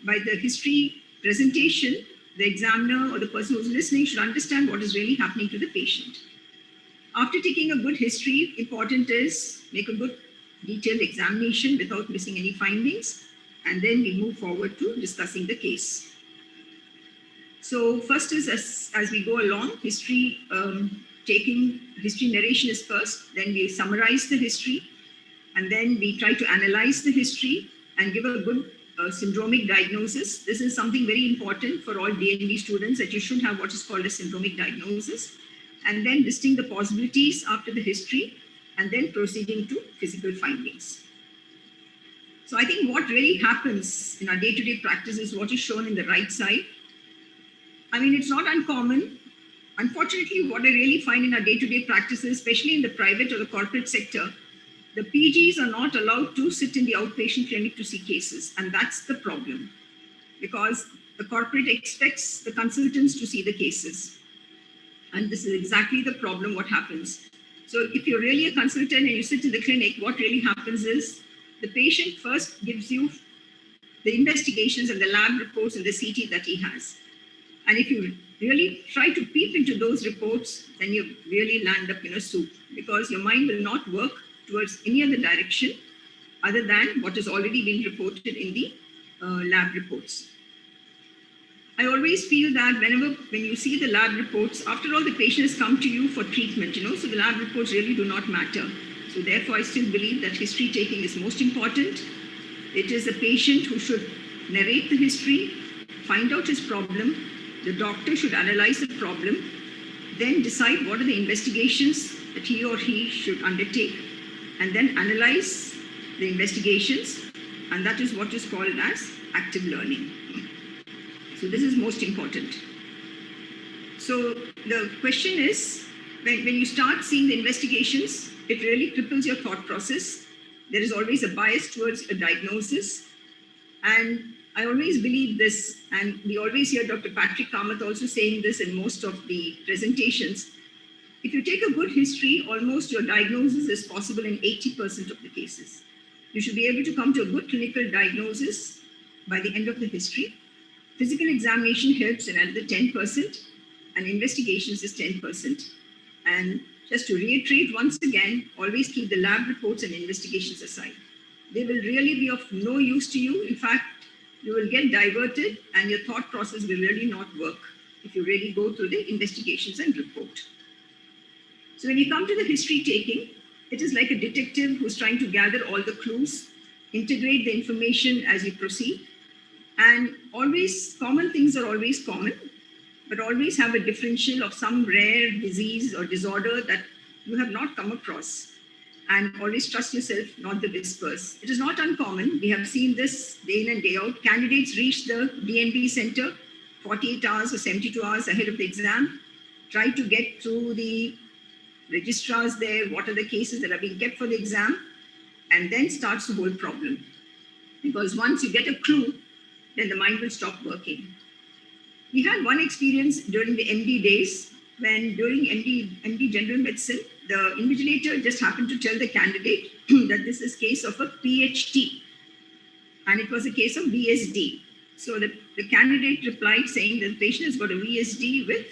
by the history presentation, the examiner or the person who's listening should understand what is really happening to the patient. After taking a good history, important is make a good detailed examination without missing any findings, and then we move forward to discussing the case. So first is as we go along, history narration is first, then we summarize the history, and then we try to analyze the history and give a good syndromic diagnosis. This is something very important for all DNB students, that you should have what is called a syndromic diagnosis, and then listing the possibilities after the history, and then proceeding to physical findings. So I think what really happens in our day-to-day practice is what is shown in the right side. I mean, it's not uncommon. Unfortunately, what I really find in our day-to-day practices, especially in the private or the corporate sector, the PGs are not allowed to sit in the outpatient clinic to see cases. And that's the problem, because the corporate expects the consultants to see the cases. And this is exactly the problem, what happens. So if you're really a consultant and you sit in the clinic, what really happens is the patient first gives you the investigations and the lab reports and the CT that he has. And if you really try to peep into those reports, then you really land up in a soup, because your mind will not work towards any other direction other than what has already been reported in the lab reports. I always feel that when you see the lab reports, after all, the patient has come to you for treatment, so the lab reports really do not matter. So therefore, I still believe that history taking is most important. It is the patient who should narrate the history, find out his problem. The doctor should analyze the problem, then decide what are the investigations that he or she should undertake, and then analyze the investigations. And that is what is called as active learning. So this is most important. So the question is, when you start seeing the investigations, it really cripples your thought process. There is always a bias towards a diagnosis. And I always believe this, and we always hear Dr. Patrick Kamath also saying this in most of the presentations. If you take a good history, almost your diagnosis is possible in 80% of the cases. You should be able to come to a good clinical diagnosis by the end of the history. Physical examination helps in another 10%, and investigations is 10%. And just to reiterate once again, always keep the lab reports and investigations aside. They will really be of no use to you. In fact, you will get diverted and your thought process will really not work if you really go through the investigations and report. So when you come to the history taking, it is like a detective who's trying to gather all the clues, integrate the information as you proceed, and always common things are always common, but always have a differential of some rare disease or disorder that you have not come across. And always trust yourself, not the whispers. It is not uncommon. We have seen this day in and day out. Candidates reach the DNB center 48 hours or 72 hours ahead of the exam, try to get through the registrars there, what are the cases that are being kept for the exam, and then starts the whole problem. Because once you get a clue, then the mind will stop working. We had one experience during the MD days, when during MD General Medicine, the invigilator just happened to tell the candidate that this is case of a PHT, and it was a case of VSD. So the candidate replied saying that the patient has got a VSD with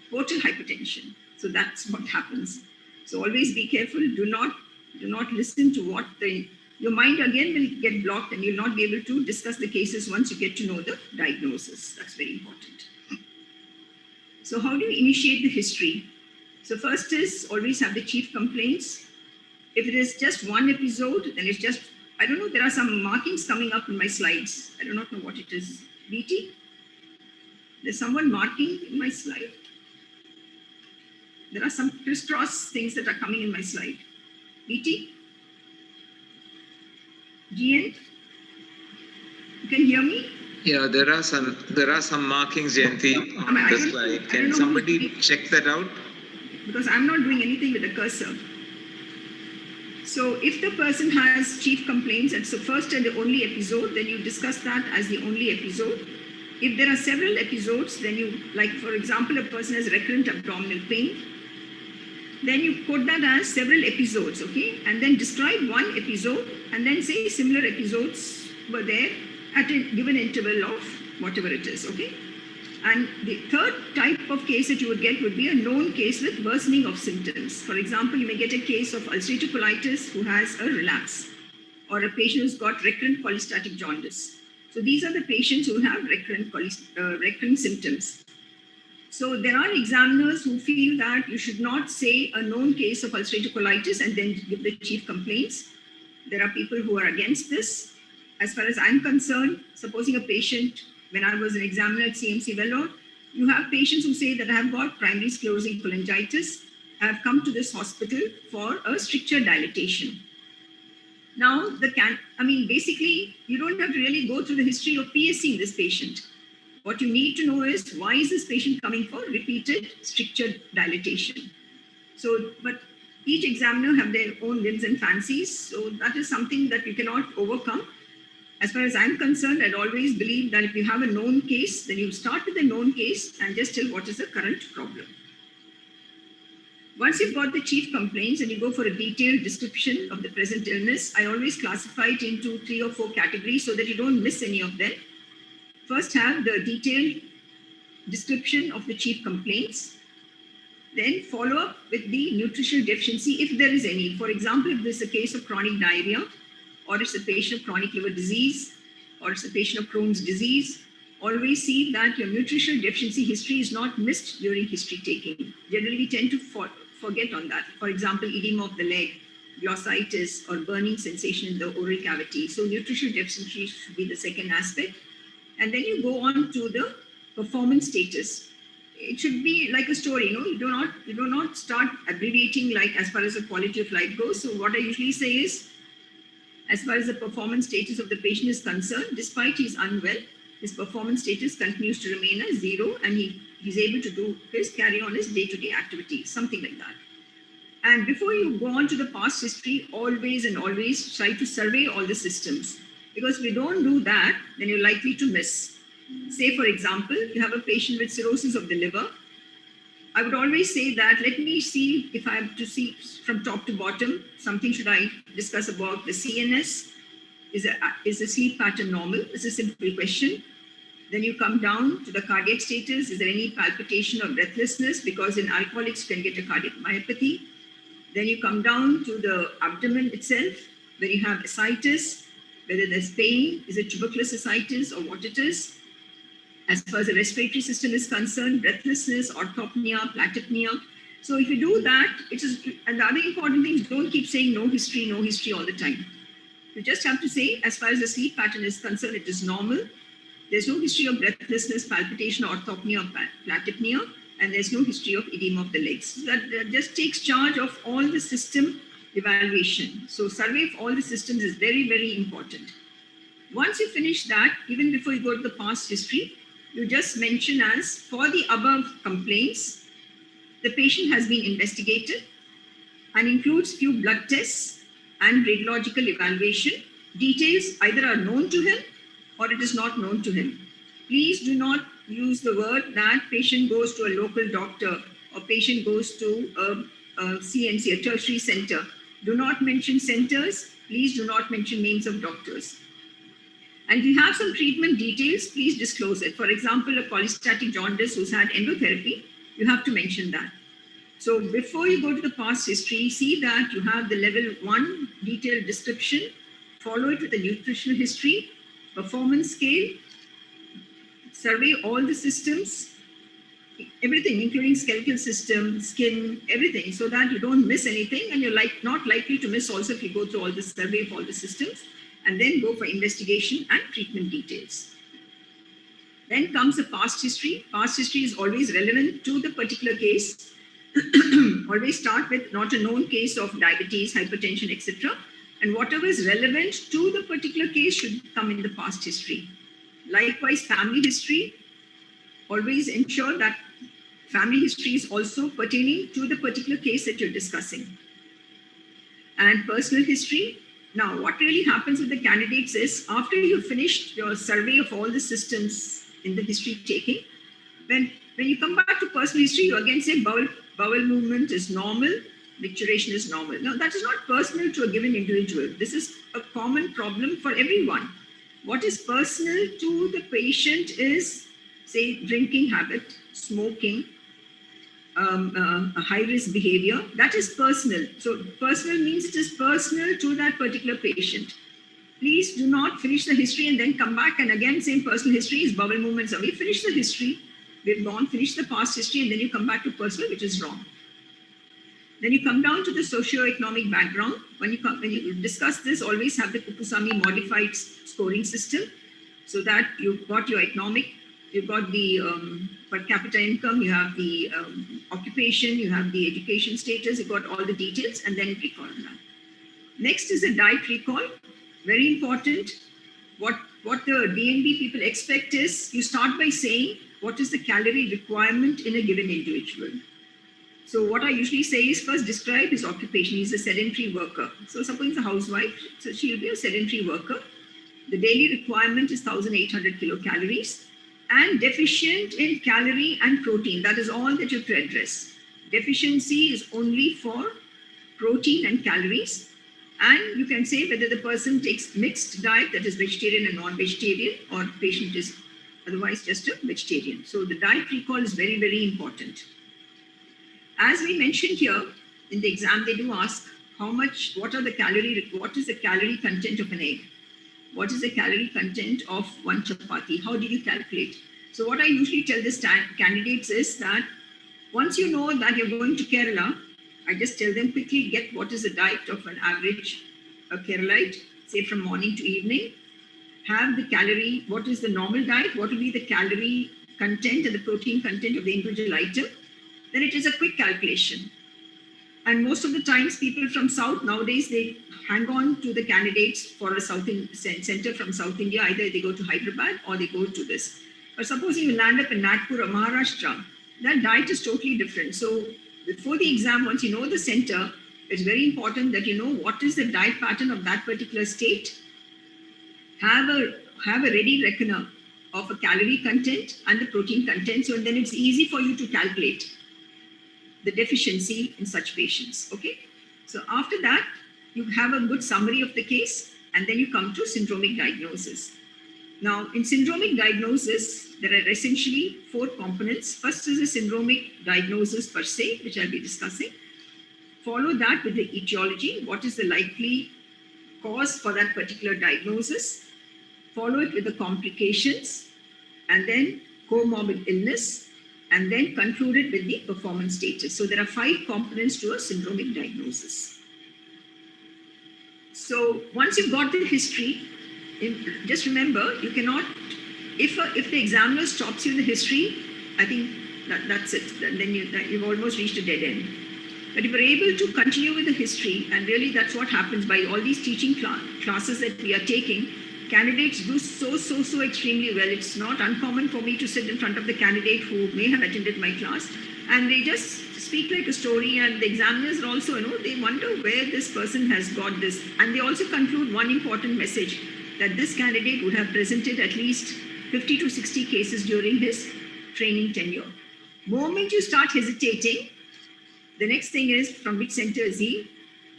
portal hypertension. So that's what happens. So always be careful. Do not listen to what your mind again will get blocked, and you'll not be able to discuss the cases once you get to know the diagnosis. That's very important. So how do you initiate the history? So first is always have the chief complaints. If it is just one episode, then it's just, I don't know, there are some markings coming up in my slides. I do not know what it is. BT? There's someone marking in my slide. There are some crisscross things that are coming in my slide. BT? GN? You can hear me? Yeah, there are some markings, Jayanti, on the slide. Can somebody check that out? Because I'm not doing anything with the cursor. So if the person has chief complaints, it's the first and the only episode, then you discuss that as the only episode. If there are several episodes, then you, like for example, a person has recurrent abdominal pain, then you put that as several episodes, okay? And then describe one episode and then say similar episodes were there at a given interval of whatever it is, okay? And the third type of case that you would get would be a known case with worsening of symptoms. For example, you may get a case of ulcerative colitis who has a relapse, or a patient who's got recurrent cholestatic jaundice. So these are the patients who have recurrent symptoms. So there are examiners who feel that you should not say a known case of ulcerative colitis and then give the chief complaints. There are people who are against this. As far as I'm concerned, supposing a patient, when I was an examiner at CMC Vellore, you have patients who say that I have got primary sclerosing cholangitis. I have come to this hospital for a stricture dilatation. Now, basically, you don't have to really go through the history of PSC in this patient. What you need to know is, why is this patient coming for repeated stricture dilatation? So, but each examiner have their own whims and fancies. So that is something that you cannot overcome. As far as I'm concerned, I'd always believe that if you have a known case, then you start with a known case and just tell what is the current problem. Once you've got the chief complaints and you go for a detailed description of the present illness, I always classify it into 3 or 4 categories so that you don't miss any of them. First, have the detailed description of the chief complaints. Then follow up with the nutritional deficiency, if there is any. For example, if there's a case of chronic diarrhea, or it's a patient of chronic liver disease, or it's a patient of Crohn's disease, always see that your nutritional deficiency history is not missed during history taking. Generally, we tend to forget on that. For example, edema of the leg, glossitis, or burning sensation in the oral cavity. So nutritional deficiency should be the second aspect. And then you go on to the performance status. It should be like a story, you do not start abbreviating like as far as the quality of life goes. So what I usually say is, as far as the performance status of the patient is concerned, despite he's unwell, his performance status continues to remain as 0, and he's able to carry on his day-to-day activities, something like that. And before you go on to the past history, always try to survey all the systems. Because if you don't do that, then you're likely to miss. Say, for example, you have a patient with cirrhosis of the liver. I would always say that, let me see if I have to see from top to bottom, something should I discuss about the CNS? Is the sleep pattern normal? It's a simple question. Then you come down to the cardiac status. Is there any palpitation or breathlessness? Because in alcoholics, you can get a cardiac myopathy. Then you come down to the abdomen itself, where you have ascites, whether there's pain, is it tuberculous ascites or what it is. As far as the respiratory system is concerned, breathlessness, orthopnea, platypnea. So if you do that, and the other important thing is, don't keep saying no history all the time. You just have to say, as far as the sleep pattern is concerned, it is normal. There's no history of breathlessness, palpitation, orthopnea, or platypnea, and there's no history of edema of the legs. So that just takes charge of all the system evaluation. So survey of all the systems is very, very important. Once you finish that, even before you go to the past history, you just mention as, for the above complaints, the patient has been investigated and includes few blood tests and radiological evaluation. Details either are known to him or it is not known to him. Please do not use the word that patient goes to a local doctor or patient goes to a CNC, a tertiary center. Do not mention centers. Please do not mention names of doctors. And if you have some treatment details, please disclose it. For example, a cholestatic jaundice who's had endotherapy, you have to mention that. So before you go to the past history, see that you have the level 1 detailed description, follow it with a nutritional history, performance scale, survey all the systems, everything, including skeletal system, skin, everything, so that you don't miss anything, and you're not likely to miss also if you go through all the survey of all the systems, and then go for investigation and treatment details. Then comes the past history. Past history is always relevant to the particular case. Always start with not a known case of diabetes, hypertension, etc. And whatever is relevant to the particular case should come in the past history. Likewise, family history. Always ensure that family history is also pertaining to the particular case that you're discussing. And personal history. Now, what really happens with the candidates is, after you've finished your survey of all the systems in the history taking, when you come back to personal history, you again say bowel movement is normal, micturition is normal. Now, that is not personal to a given individual. This is a common problem for everyone. What is personal to the patient is, say, drinking habit, smoking, a high-risk behavior. That is personal. So personal means it is personal to that particular patient. Please do not finish the history and then come back and again say personal history is bowel movements away. Finish the history. We've gone, finish the past history, and then you come back to personal, which is wrong. Then you come down to the socio-economic background. When you discuss this, always have the Kupusami modified scoring system, so that you've got your economic, you've got the per capita income, you have the occupation, you have the education status, you've got all the details, and then recall that. Next is a diet recall. Very important. What the DNB people expect is you start by saying what is the calorie requirement in a given individual. So what I usually say is first describe his occupation. He's a sedentary worker. So suppose he's a housewife, so she'll be a sedentary worker. The daily requirement is 1,800 kilocalories and deficient in calorie and protein. That is all that you have to address. Deficiency is only for protein and calories. And you can say whether the person takes mixed diet, that is vegetarian and non-vegetarian, or patient is otherwise just a vegetarian. So the diet recall is very, very important. As we mentioned here, in the exam, they do ask what is the calorie content of an egg? What is the calorie content of one chapati? How do you calculate? So what I usually tell the candidates is that once you know that you're going to Kerala, I just tell them quickly get what is the diet of an average Keralite, say from morning to evening. Have the calorie, what is the normal diet? What will be the calorie content and the protein content of the individual item? Then it is a quick calculation. And most of the times people from South nowadays, they hang on to the candidates for a center from South India. Either they go to Hyderabad or they go to this. But supposing you land up in Nagpur or Maharashtra, that diet is totally different. So before the exam, once you know the center, it's very important that you know what is the diet pattern of that particular state. Have a ready reckoner of a calorie content and the protein content. So then it's easy for you to calculate the deficiency in such patients. Okay. So after that, you have a good summary of the case, and then you come to syndromic diagnosis. Now, in syndromic diagnosis, there are essentially 4 components. First is a syndromic diagnosis per se, which I'll be discussing. Follow that with the etiology. What is the likely cause for that particular diagnosis? Follow it with the complications, and then comorbid illness, and then conclude it with the performance status. So there are 5 components to a syndromic diagnosis. So once you've got the history, just remember, you cannot, if the examiner stops you in the history, I think that's it. Then you've almost reached a dead end. But if you're able to continue with the history, and really that's what happens by all these teaching classes that we are taking, candidates do so extremely well. It's not uncommon for me to sit in front of the candidate who may have attended my class, and they just speak like a story, and the examiners are also, they wonder where this person has got this. And they also conclude one important message, that this candidate would have presented at least 50 to 60 cases during his training tenure. Moment you start hesitating, the next thing is, from which center is he?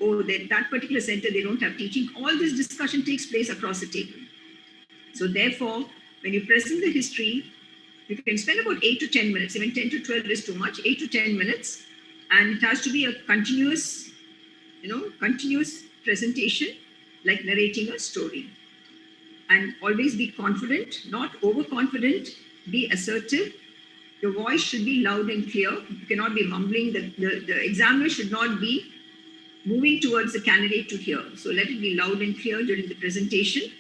Oh, that particular center, they don't have teaching. All this discussion takes place across the table. So therefore, when you present the history, you can spend about 8 to 10 minutes. Even 10 to 12 is too much, 8 to 10 minutes. And it has to be a continuous presentation, like narrating a story. And always be confident, not overconfident, be assertive. Your voice should be loud and clear. You cannot be mumbling. The examiner should not be moving towards the candidate to hear. So let it be loud and clear during the presentation,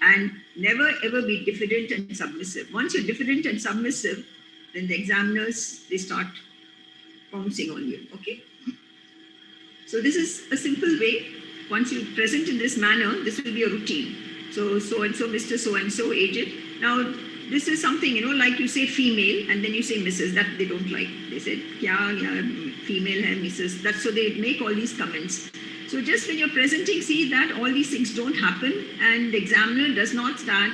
and never ever be diffident and submissive. Once you're diffident and submissive, then the examiners, they start pouncing on you, okay? So this is a simple way. Once you present in this manner, this will be a routine. So-and-so, Mr. So-and-so, aged. Now, this is something, like you say female, and then you say Mrs. That they don't like. They said, kya, female hai, Mrs. That's so they make all these comments. So just when you're presenting, see that all these things don't happen, and the examiner does not start,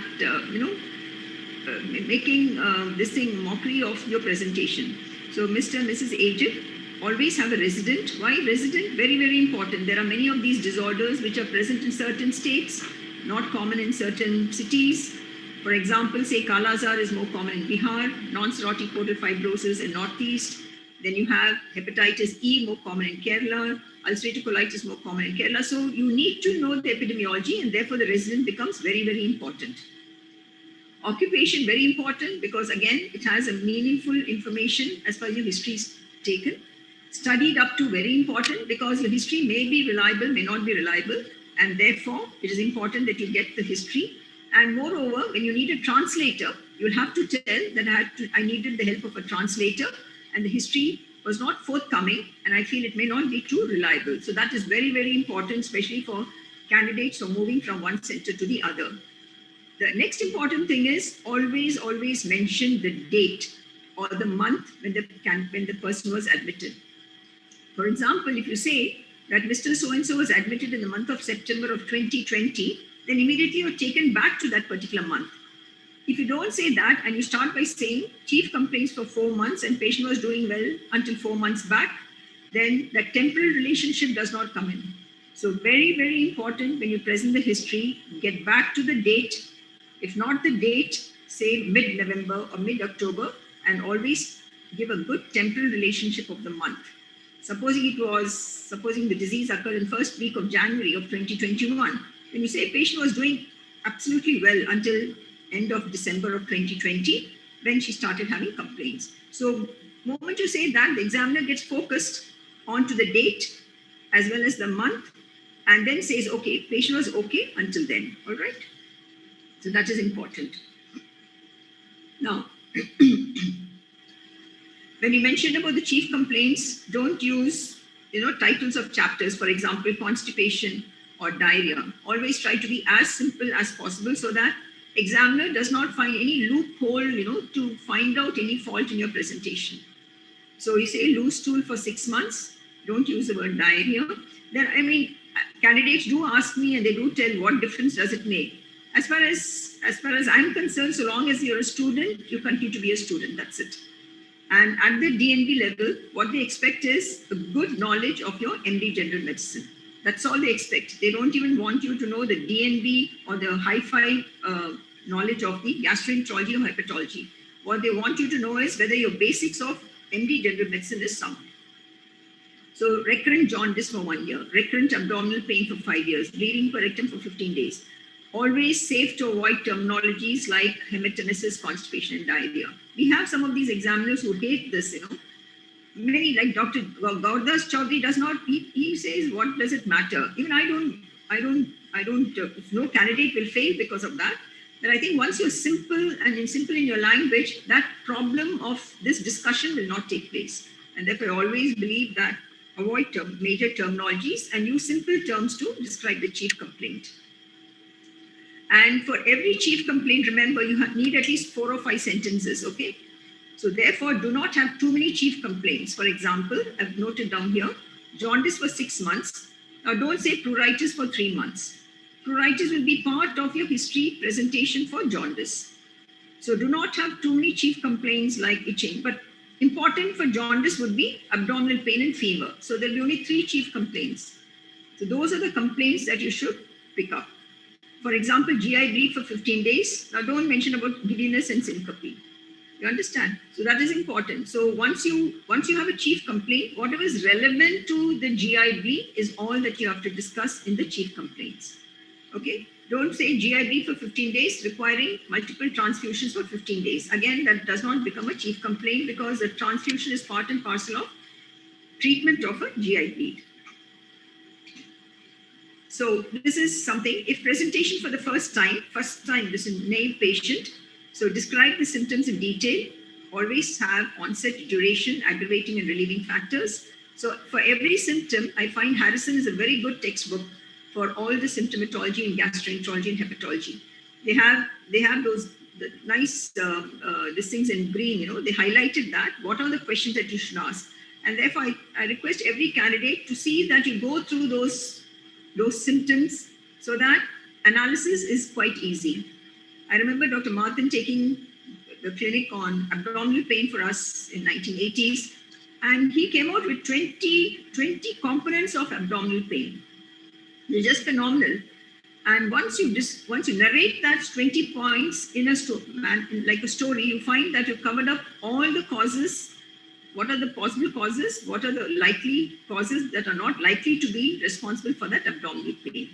making this thing mockery of your presentation. So Mr. and Mrs. Aged, always have a resident. Why resident? Very, very important. There are many of these disorders which are present in certain states. not common in certain cities. For example, say Kala Azar is more common in Bihar, non-cirrhotic portal fibrosis in Northeast. Then you have hepatitis E, more common in Kerala, ulcerative colitis, more common in Kerala. So you need to know the epidemiology, and therefore the resident becomes very, very important. Occupation, very important, because again, it has a meaningful information as far as your history is taken. Studied up to, very important, because your history may be reliable, may not be reliable, and therefore it is important that you get the history. And moreover, when you need a translator, you'll have to tell that I needed the help of a translator, and the history was not forthcoming, and I feel it may not be too reliable. So that is very, very important, especially for candidates who are moving from one center to the other. The next important thing is always mention the date or the month when the person was admitted. For example, if you say that Mr. So-and-so was admitted in the month of September of 2020, then immediately you're taken back to that particular month. If you don't say that and you start by saying chief complaints for 4 months and patient was doing well until 4 months back, then that temporal relationship does not come in. So very, very important when you present the history, get back to the date. If not the date, say mid-November or mid-October, and always give a good temporal relationship of the month. Supposing the disease occurred in first week of January of 2021, when you say a patient was doing absolutely well until end of December of 2020, when she started having complaints. So the moment you say that, the examiner gets focused onto the date as well as the month, and then says, okay, patient was okay until then, all right? So that is important. Now, when you mentioned about the chief complaints, don't use titles of chapters, for example, constipation or diarrhea. Always try to be as simple as possible so that examiner does not find any loophole, to find out any fault in your presentation. So you say loose stool for 6 months, don't use the word diarrhea. Then, candidates do ask me and they do tell what difference does it make. As far as I'm concerned, so long as you're a student, you continue to be a student, that's it. And at the DNB level, what they expect is a good knowledge of your MD General Medicine. That's all they expect. They don't even want you to know the DNB or the hi-fi knowledge of the gastroenterology or hepatology. What they want you to know is whether your basics of MD General Medicine is sound. So recurrent jaundice for 1 year, recurrent abdominal pain for 5 years, bleeding per rectum for 15 days. Always safe to avoid terminologies like hematemesis, constipation, and diarrhea. We have some of these examiners who hate this, Many, like Dr. Gaurdas Chaudhary does not, he says, what does it matter? Even I don't, no candidate will fail because of that. But I think once you're simple in your language, that problem of this discussion will not take place. And therefore, I always believe that avoid major terminologies and use simple terms to describe the chief complaint. And for every chief complaint, remember, you need at least 4 or 5 sentences, okay? So therefore, do not have too many chief complaints. For example, I've noted down here, jaundice for 6 months. Now don't say pruritus for 3 months. Pruritus will be part of your history presentation for jaundice. So do not have too many chief complaints like itching. But important for jaundice would be abdominal pain and fever. So there'll be only 3 chief complaints. So those are the complaints that you should pick up. For example, GI bleed for 15 days. Now don't mention about giddiness and syncope. You understand? So that is important. So once you have a chief complaint, whatever is relevant to the GI bleed is all that you have to discuss in the chief complaints. Okay? Don't say GI bleed for 15 days requiring multiple transfusions for 15 days. Again, that does not become a chief complaint because the transfusion is part and parcel of treatment of a GI bleed. So this is something, if presentation for the first time, this is naive patient, so describe the symptoms in detail, always have onset, duration, aggravating and relieving factors. So for every symptom, I find Harrison is a very good textbook for all the symptomatology in gastroenterology and hepatology. They have those nice these things in green, they highlighted that. What are the questions that you should ask? And therefore, I request every candidate to see that you go through those symptoms so that analysis is quite easy. I remember Dr. Martin taking the clinic on abdominal pain for us in 1980s, and he came out with 20 components of abdominal pain. They're just phenomenal. And once you narrate that 20 points in a like a story, you find that you've covered up all the causes. What are the possible causes? What are the likely causes that are not likely to be responsible for that abdominal pain?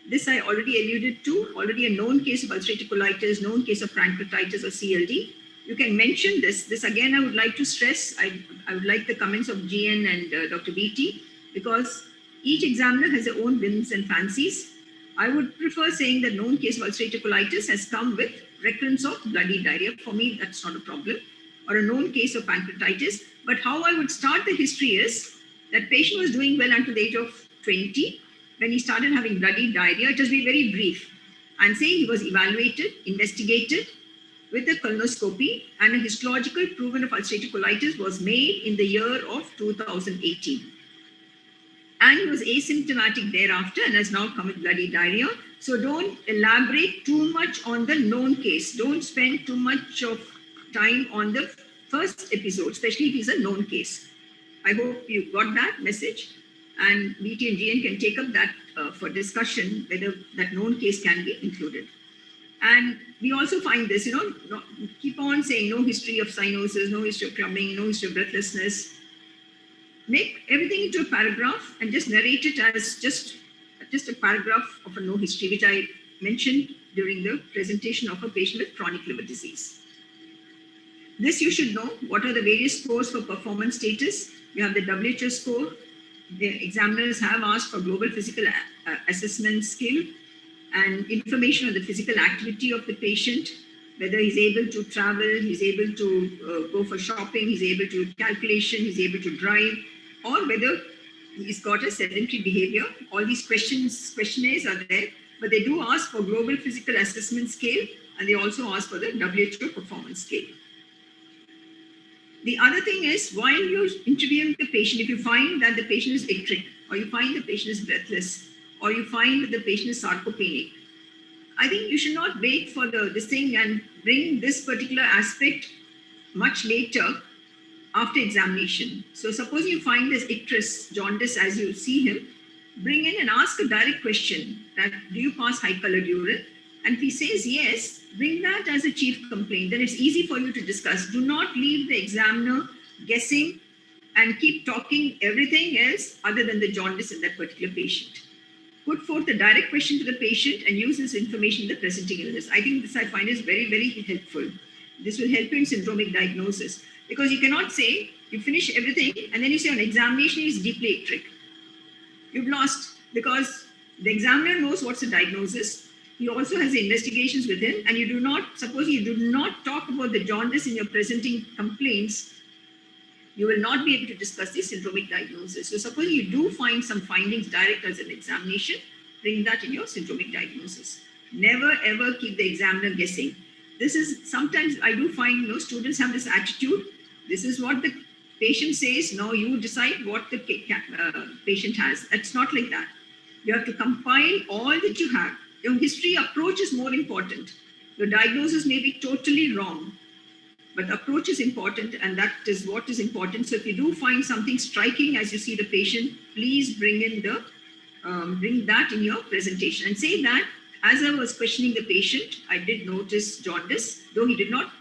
This I already alluded to, already a known case of ulcerative colitis, known case of pancreatitis or CLD. You can mention this. This again, I would like to stress. I would like the comments of GN and Dr. BT, because each examiner has their own whims and fancies. I would prefer saying that known case of ulcerative colitis has come with recurrence of bloody diarrhea. For me, that's not a problem. Or a known case of pancreatitis. But how I would start the history is that patient was doing well until the age of 20. When he started having bloody diarrhea, just be very brief and say he was evaluated, investigated with a colonoscopy, and a histological proven of ulcerative colitis was made in the year of 2018. And he was asymptomatic thereafter and has now come with bloody diarrhea. So don't elaborate too much on the known case. Don't spend too much of time on the first episode, especially if it's a known case. I hope you got that message. And BT and GN can take up that for discussion, whether that known case can be included. And we also find this, keep on saying no history of cyanosis, no history of crumbing, no history of breathlessness. Make everything into a paragraph and just narrate it as just a paragraph of a no history, which I mentioned during the presentation of a patient with chronic liver disease. This you should know. What are the various scores for performance status? You have the WHO score. The examiners have asked for global physical assessment skill and information on the physical activity of the patient, whether he's able to travel, he's able to go for shopping, he's able to calculation, he's able to drive, or whether he's got a sedentary behavior. All these questionnaires are there, but they do ask for global physical assessment scale, and they also ask for the WHO performance scale. The other thing is, while you're interviewing the patient, if you find that the patient is icteric, or you find the patient is breathless, or you find that the patient is sarcopenic, I think you should not wait for this thing and bring this particular aspect much later after examination. So suppose you find this icterus, jaundice, as you see him, bring in and ask a direct question that, do you pass high colored urine? And if he says yes, bring that as a chief complaint. Then it's easy for you to discuss. Do not leave the examiner guessing and keep talking everything else other than the jaundice in that particular patient. Put forth a direct question to the patient and use this information in the presenting illness. I think this I find is very, very helpful. This will help you in syndromic diagnosis, because you cannot say you finish everything and then you say on examination is deeply icteric. You've lost, because the examiner knows what's the diagnosis. He also has the investigations with him, and suppose you do not talk about the jaundice in your presenting complaints, you will not be able to discuss the syndromic diagnosis. So suppose you do find some findings direct as an examination, bring that in your syndromic diagnosis. Never ever keep the examiner guessing. This is, sometimes I do find students have this attitude. This is what the patient says. Now you decide what the patient has. That's not like that. You have to compile all that you have. Your history approach is more important. Your diagnosis may be totally wrong, but approach is important, and that is what is important. So if you do find something striking as you see the patient, please bring that in your presentation and say that, as I was questioning the patient, I did notice jaundice, though he did not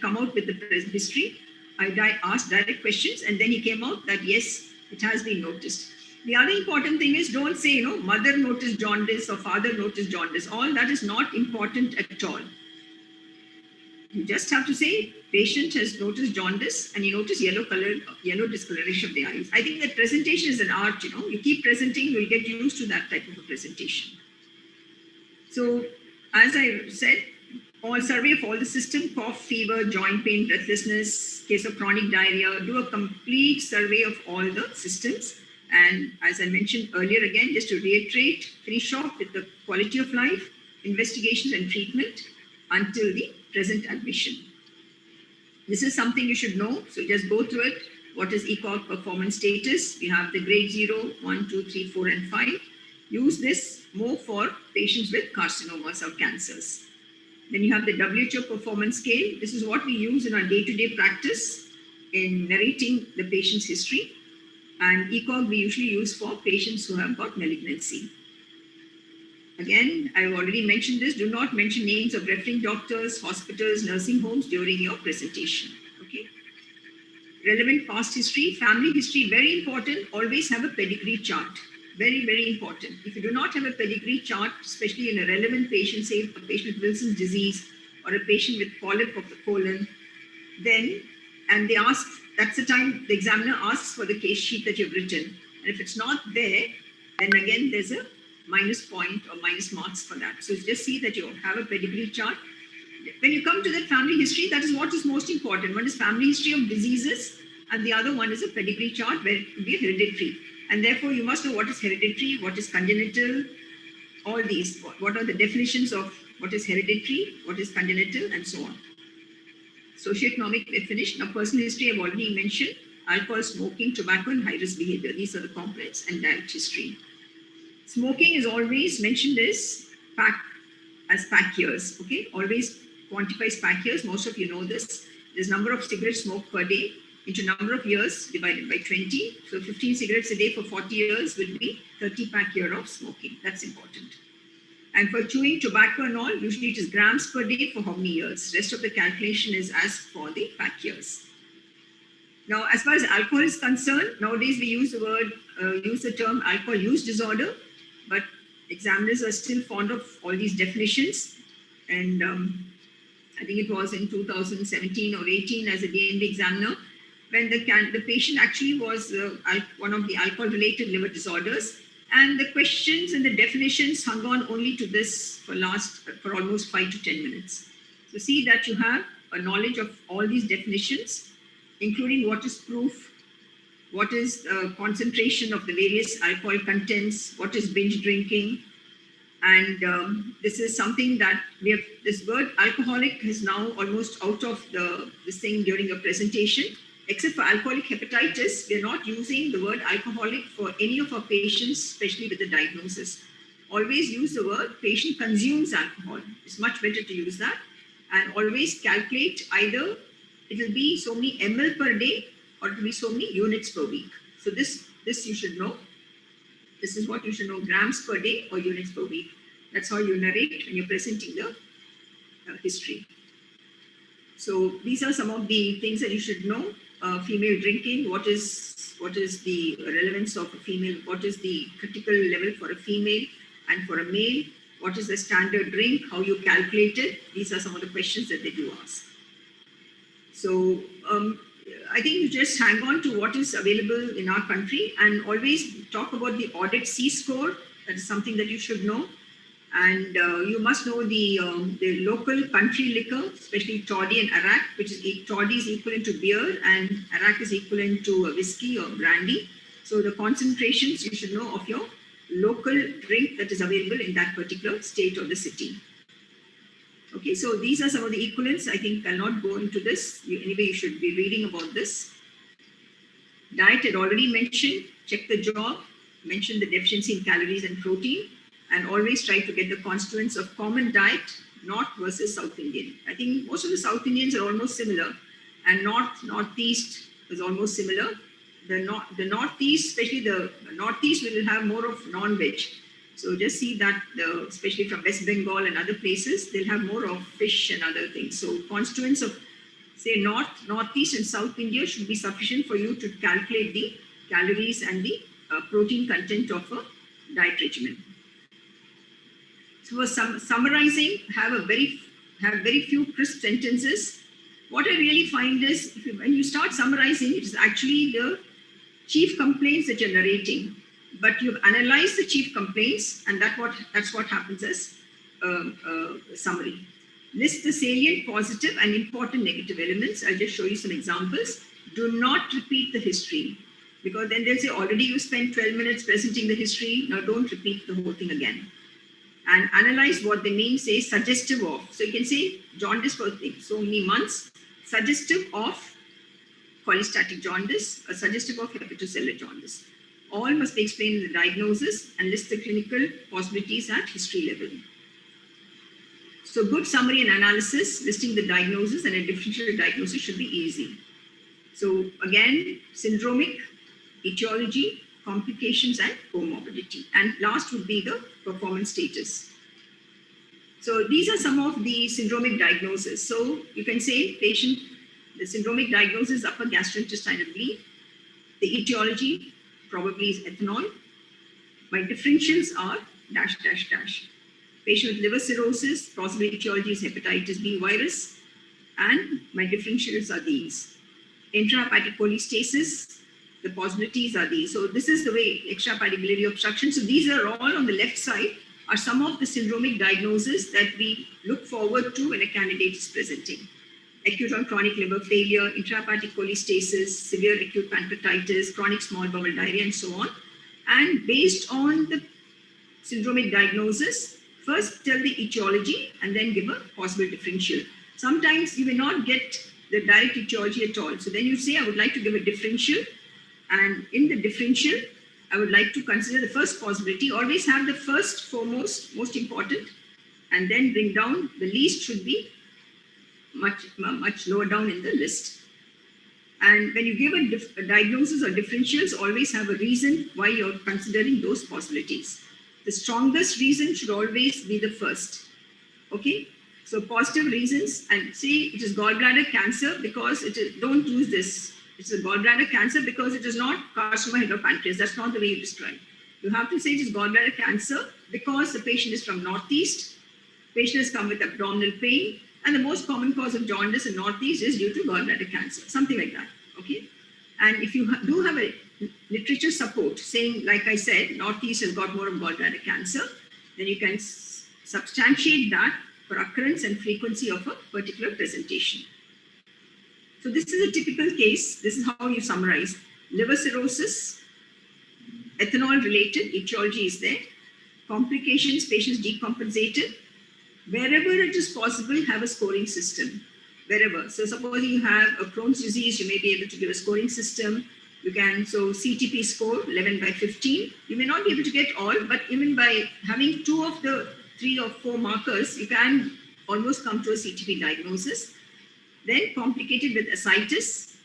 come out with the history. I asked direct questions, and then he came out that yes, it has been noticed. The other important thing is, don't say, mother noticed jaundice or father noticed jaundice. All that is not important at all. You just have to say, patient has noticed jaundice and you notice yellow discoloration of the eyes. I think that presentation is an art, You keep presenting, you'll get used to that type of a presentation. So, as I said, survey of all the system, cough, fever, joint pain, breathlessness, case of chronic diarrhea, do a complete survey of all the systems. And as I mentioned earlier, again, just to reiterate, finish off with the quality of life, investigations and treatment until the present admission. This is something you should know. So just go through it. What is ECOG performance status? We have the grade 0, 1, 2, 3, 4, and 5. Use this more for patients with carcinomas or cancers. Then you have the WHO performance scale. This is what we use in our day-to-day practice in narrating the patient's history. And ECOG we usually use for patients who have got malignancy. Again, I've already mentioned this. Do not mention names of referring doctors, hospitals, nursing homes during your presentation. Okay. Relevant past history, family history, very important. Always have a pedigree chart. Very, very important. If you do not have a pedigree chart, especially in a relevant patient, say a patient with Wilson's disease or a patient with polyp of the colon, then, and they ask, that's the time the examiner asks for the case sheet that you've written. And if it's not there, then again, there's a minus point or minus marks for that. So just see that you have a pedigree chart. When you come to that family history, that is what is most important. One is family history of diseases, and the other one is a pedigree chart where it could be hereditary. And therefore, you must know what is hereditary, what is congenital, all these. What are the definitions of what is hereditary, what is congenital, and so on. Socioeconomic definition. Now, personal history I've already mentioned. Alcohol, smoking, tobacco, and high-risk behavior. These are the components, and diet history. Smoking is always mentioned as pack years. Okay, always quantifies pack years. Most of you know this. There's number of cigarettes smoked per day into number of years divided by 20. So 15 cigarettes a day for 40 years will be 30 pack year of smoking. That's important. And for chewing tobacco and all, usually it is grams per day for how many years. Rest of the calculation is as for the pack years. Now, as far as alcohol is concerned, nowadays we use the term alcohol use disorder, but examiners are still fond of all these definitions. And I think it was in 2017 or 18 as a DNB examiner, when the patient actually was one of the alcohol-related liver disorders. And the questions and the definitions hung on only to this for almost 5 to 10 minutes. So see that you have a knowledge of all these definitions, including what is proof, what is concentration of the various alcohol contents, what is binge drinking. And this is something that this word alcoholic is now almost out of this thing during a presentation. Except for alcoholic hepatitis, we are not using the word alcoholic for any of our patients, especially with the diagnosis. Always use the word patient consumes alcohol. It's much better to use that. And always calculate either it will be so many ml per day or it will be so many units per week. So this you should know. This is what you should know, grams per day or units per week. That's how you narrate when you're presenting the history. So these are some of the things that you should know. Female drinking, what is the relevance of a female, what is the critical level for a female and for a male, what is the standard drink, how you calculate it. These are some of the questions that they do ask. So I think you just hang on to what is available in our country and always talk about the audit C score. That is something that you should know. And you must know the local country liquor, especially toddy and arak, which is toddy is equivalent to beer and arak is equivalent to whiskey or brandy. So the concentrations you should know of your local drink that is available in that particular state or the city. Okay, so these are some of the equivalents. I think I'll not go into this. Anyway, you should be reading about this. Diet I'd already mentioned. Check the job. Mention the deficiency in calories and protein. And always try to get the constituents of common diet, North versus South Indian. I think most of the South Indians are almost similar, and Northeast is almost similar. The Northeast, especially the Northeast, will have more of non-veg. So just see that, especially from West Bengal and other places, they'll have more of fish and other things. So constituents of, say, Northeast and South India should be sufficient for you to calculate the calories and the protein content of a diet regimen. So for summarizing, have very few crisp sentences. What I really find is when you start summarizing, it is actually the chief complaints that you're narrating, but you've analyzed the chief complaints, and that's what happens as summary. List the salient, positive, and important negative elements. I'll just show you some examples. Do not repeat the history, because then they'll say, already you spent 12 minutes presenting the history, now don't repeat the whole thing again. And analyze what they mean, say suggestive of. So you can say jaundice for so many months, suggestive of cholestatic jaundice, or suggestive of hepatocellular jaundice. All must be explained in the diagnosis and list the clinical possibilities at history level. So good summary and analysis, listing the diagnosis and a differential diagnosis should be easy. So again, syndromic, etiology, complications and comorbidity. And last would be the performance status. So these are some of the syndromic diagnoses. So you can say the syndromic diagnosis, upper gastrointestinal bleed. The etiology probably is ethanol. My differentials are dash, dash, dash. Patient with liver cirrhosis, possible etiology is hepatitis B virus. And my differentials are these. Intrahepatic cholestasis, the possibilities are these. So this is the way, extrahepatic biliary obstruction. So these are all on the left side are some of the syndromic diagnoses that we look forward to when a candidate is presenting. Acute or chronic liver failure, intrahepatic cholestasis, severe acute pancreatitis, chronic small bowel diarrhea, and so on. And based on the syndromic diagnosis, first tell the etiology and then give a possible differential. Sometimes you may not get the direct etiology at all. So then you say, I would like to give a differential. And in the differential, I would like to consider the first possibility. Always have the first foremost, most important, and then bring down the least should be much lower down in the list. And when you give a diagnosis or differentials, always have a reason why you're considering those possibilities. The strongest reason should always be the first. Okay? So positive reasons, and say it is gallbladder cancer because it is, don't use this. It's a gallbladder cancer because it is not carcinoma head or pancreas. That's not the way you describe. You have to say it is gallbladder cancer because the patient is from Northeast, patient has come with abdominal pain, and the most common cause of jaundice in Northeast is due to gallbladder cancer, something like that. Okay? And if you do have a literature support saying, like I said, Northeast has got more of gallbladder cancer, then you can substantiate that for occurrence and frequency of a particular presentation. So this is a typical case. This is how you summarize. Liver cirrhosis, ethanol related, etiology is there. Complications, patients decompensated. Wherever it is possible, have a scoring system. Wherever. So suppose you have a Crohn's disease, you may be able to give a scoring system. You can, so CTP score 11 by 15. You may not be able to get all, but even by having 2 of the 3 or 4 markers, you can almost come to a CTP diagnosis. Then complicated with ascites,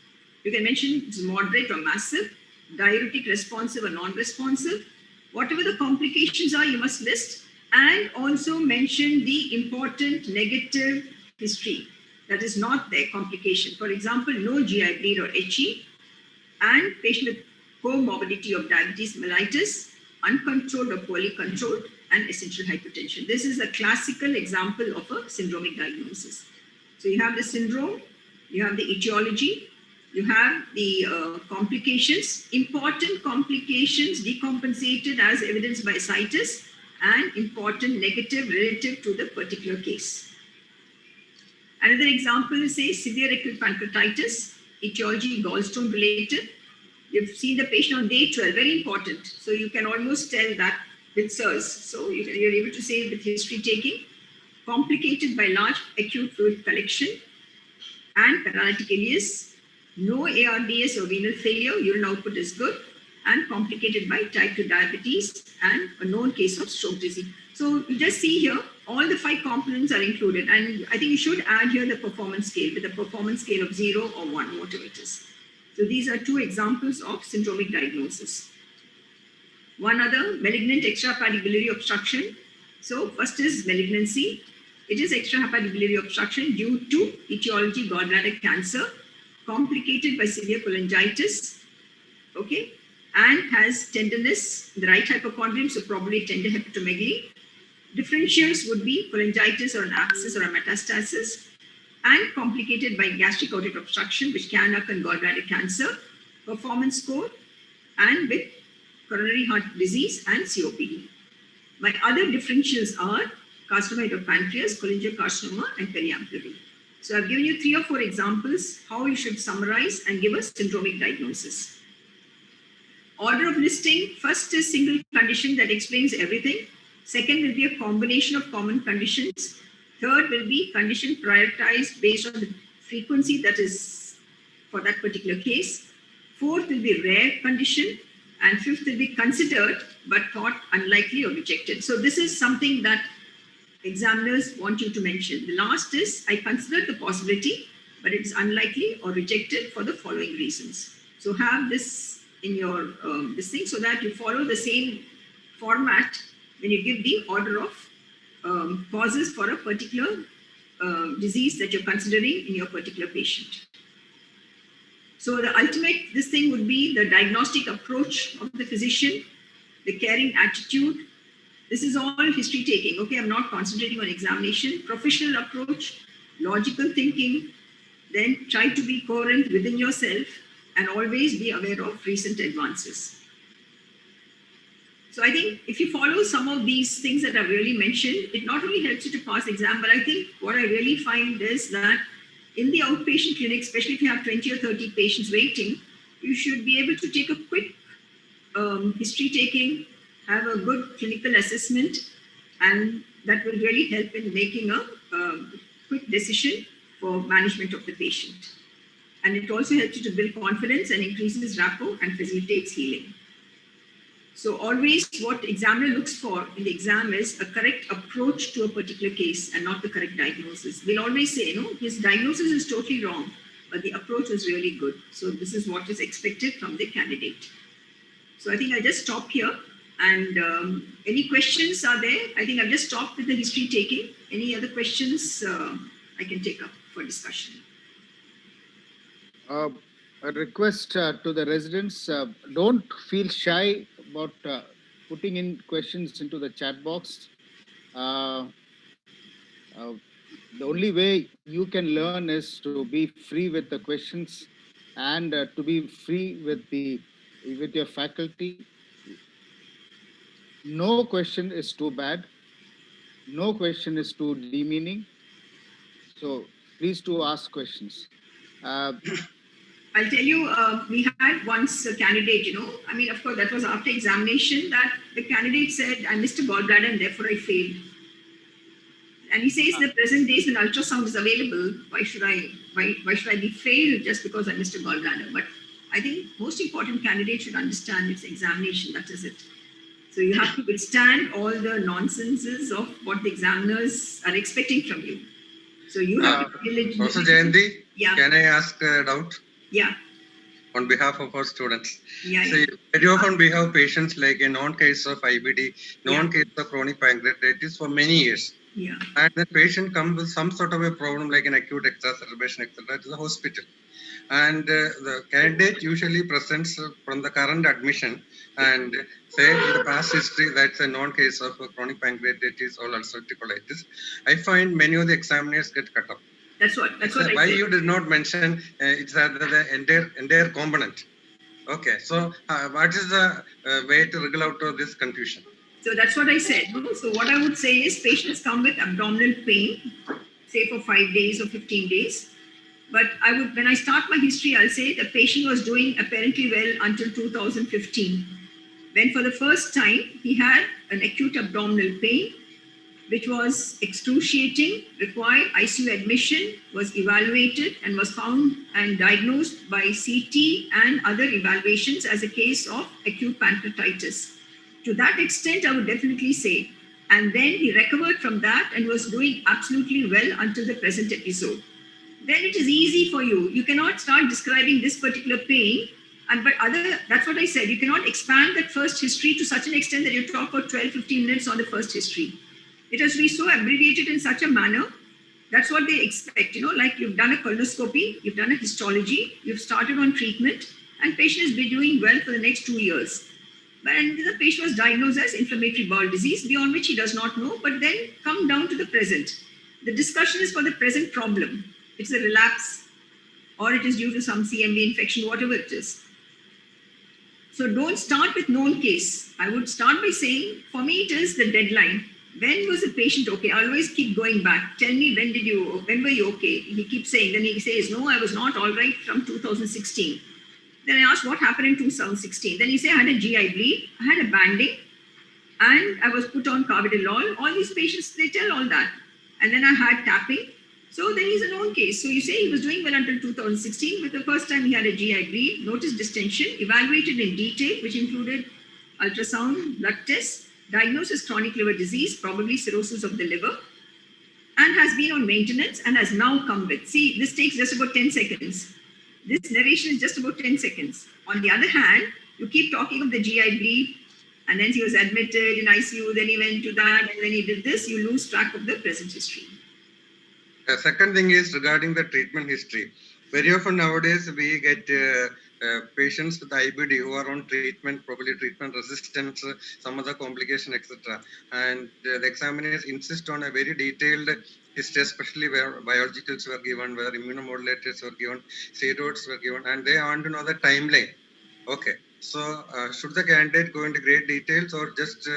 you can mention it's moderate or massive, diuretic responsive or non-responsive. Whatever the complications are, you must list and also mention the important negative history that is not their complication. For example, no GI bleed or HE, and patient with comorbidity of diabetes mellitus, uncontrolled or poorly controlled, and essential hypertension. This is a classical example of a syndromic diagnosis. So you have the syndrome, you have the etiology, you have the complications, important complications decompensated as evidenced by ascites, and important negative relative to the particular case. Another example is, say, severe acute pancreatitis, etiology gallstone related. You've seen the patient on day 12, very important. So you can almost tell that with SIRS. So you're able to say with history taking, complicated by large acute fluid collection and paralytic ileus, no ARDS or renal failure, urine output is good, and complicated by type 2 diabetes and a known case of stroke disease. So you just see here, all the 5 components are included, and I think you should add here the performance scale with a performance scale of 0 or 1, whatever it is. So these are 2 examples of syndromic diagnosis. One other, malignant extrahepatic biliary obstruction. So first is malignancy. It is extrahepatic biliary obstruction due to etiology gallbladder cancer, complicated by severe cholangitis, okay, and has tenderness, the right hypochondrium, so probably tender hepatomegaly. Differentials would be cholangitis or an abscess or a metastasis, and complicated by gastric outlet obstruction, which can occur in gallbladder cancer, performance score, and with coronary heart disease and COPD. My other differentials are carcinoma of pancreas, cholangiocarcinoma, and periampullary. So I've given you 3 or 4 examples how you should summarize and give a syndromic diagnosis. Order of listing, first is single condition that explains everything. Second will be a combination of common conditions. Third will be condition prioritized based on the frequency that is for that particular case. Fourth will be rare condition. And fifth will be considered but thought unlikely or rejected. So this is something that examiners want you to mention. The last is, I consider the possibility, but it's unlikely or rejected for the following reasons. So have this in your this thing so that you follow the same format when you give the order of causes for a particular disease that you're considering in your particular patient. So the ultimate, this thing would be the diagnostic approach of the physician, the caring attitude. This is all history taking. Okay, I'm not concentrating on examination. Professional approach, logical thinking, then try to be coherent within yourself and always be aware of recent advances. So I think if you follow some of these things that I've really mentioned, it not only helps you to pass the exam, but I think what I really find is that in the outpatient clinic, especially if you have 20 or 30 patients waiting, you should be able to take a quick history taking, have a good clinical assessment, and that will really help in making a quick decision for management of the patient. And it also helps you to build confidence and increases rapport and facilitates healing. So always what examiner looks for in the exam is a correct approach to a particular case and not the correct diagnosis. We'll always say, his diagnosis is totally wrong, but the approach was really good. So this is what is expected from the candidate. So I think I'll just stop here. And any questions are there? I think I've just stopped with the history taking. Any other questions I can take up for discussion? A request to the residents, don't feel shy about putting in questions into the chat box. The only way you can learn is to be free with the questions and to be free with your faculty. No question is too bad. No question is too demeaning. So please do ask questions. I'll tell you, we had once a candidate, I mean, of course, that was after examination that the candidate said, I missed a gallbladder and therefore I failed. And he says the present days when ultrasound is available, why should I be failed just because I missed a gallbladder? But I think most important candidate should understand it's examination, that is it. So you have to withstand all the nonsenses of what the examiners are expecting from you. So you have to be Professor Jayanti, yeah. Can I ask a doubt? Yeah. On behalf of our students. Yeah. So very often we have patients like a known case of IBD, known case of chronic pancreatitis for many years. Yeah. And the patient comes with some sort of a problem like an acute exacerbation, etc. to the hospital. And the candidate usually presents from the current admission and say in the past history that's a known case of chronic pancreatitis or ulcerative colitis. I find many of the examiners get cut off. That's what I said. Why you did not mention it's the entire component? Okay, so what is the way to wriggle out of this confusion? So that's what I said. So what I would say is patients come with abdominal pain, say for 5 days or 15 days. But when I start my history, I'll say the patient was doing apparently well until 2015. When for the first time, he had an acute abdominal pain, which was excruciating, required ICU admission, was evaluated and was found and diagnosed by CT and other evaluations as a case of acute pancreatitis. To that extent, I would definitely say. And then he recovered from that and was doing absolutely well until the present episode. Then it is easy for you. You cannot start describing this particular pain. That's what I said. You cannot expand that first history to such an extent that you talk for 12, 15 minutes on the first history. It has to be so abbreviated in such a manner. That's what they expect. Like you've done a colonoscopy, you've done a histology, you've started on treatment, and patient has been doing well for the next 2 years. And the patient was diagnosed as inflammatory bowel disease, beyond which he does not know, but then come down to the present. The discussion is for the present problem. It's a relapse, or it is due to some CMV infection, whatever it is. So don't start with known case. I would start by saying, for me, it is the deadline. When was the patient okay? I always keep going back. Tell me, when were you okay? He keeps saying, then he says, no, I was not all right from 2016. Then I asked what happened in 2016. Then he said, I had a GI bleed, I had a banding, and I was put on carvedilol. All these patients, they tell all that. And then I had tapping. So then he's a known case. So you say he was doing well until 2016, but the first time he had a GI bleed, noticed distension, evaluated in detail, which included ultrasound, blood tests, diagnosis chronic liver disease, probably cirrhosis of the liver, and has been on maintenance and has now come with. See, this takes just about 10 seconds. This narration is just about 10 seconds. On the other hand, you keep talking of the GI bleed, and then he was admitted in ICU, then he went to that, and then he did this, you lose track of the present history. The second thing is regarding the treatment history. Very often nowadays we get patients with IBD who are on treatment, probably treatment resistance, some other complication, etc. And the examiners insist on a very detailed history, especially where biologicals were given, where immunomodulators were given, steroids were given, and they want to know the timeline. Okay. So, should the candidate go into great details or just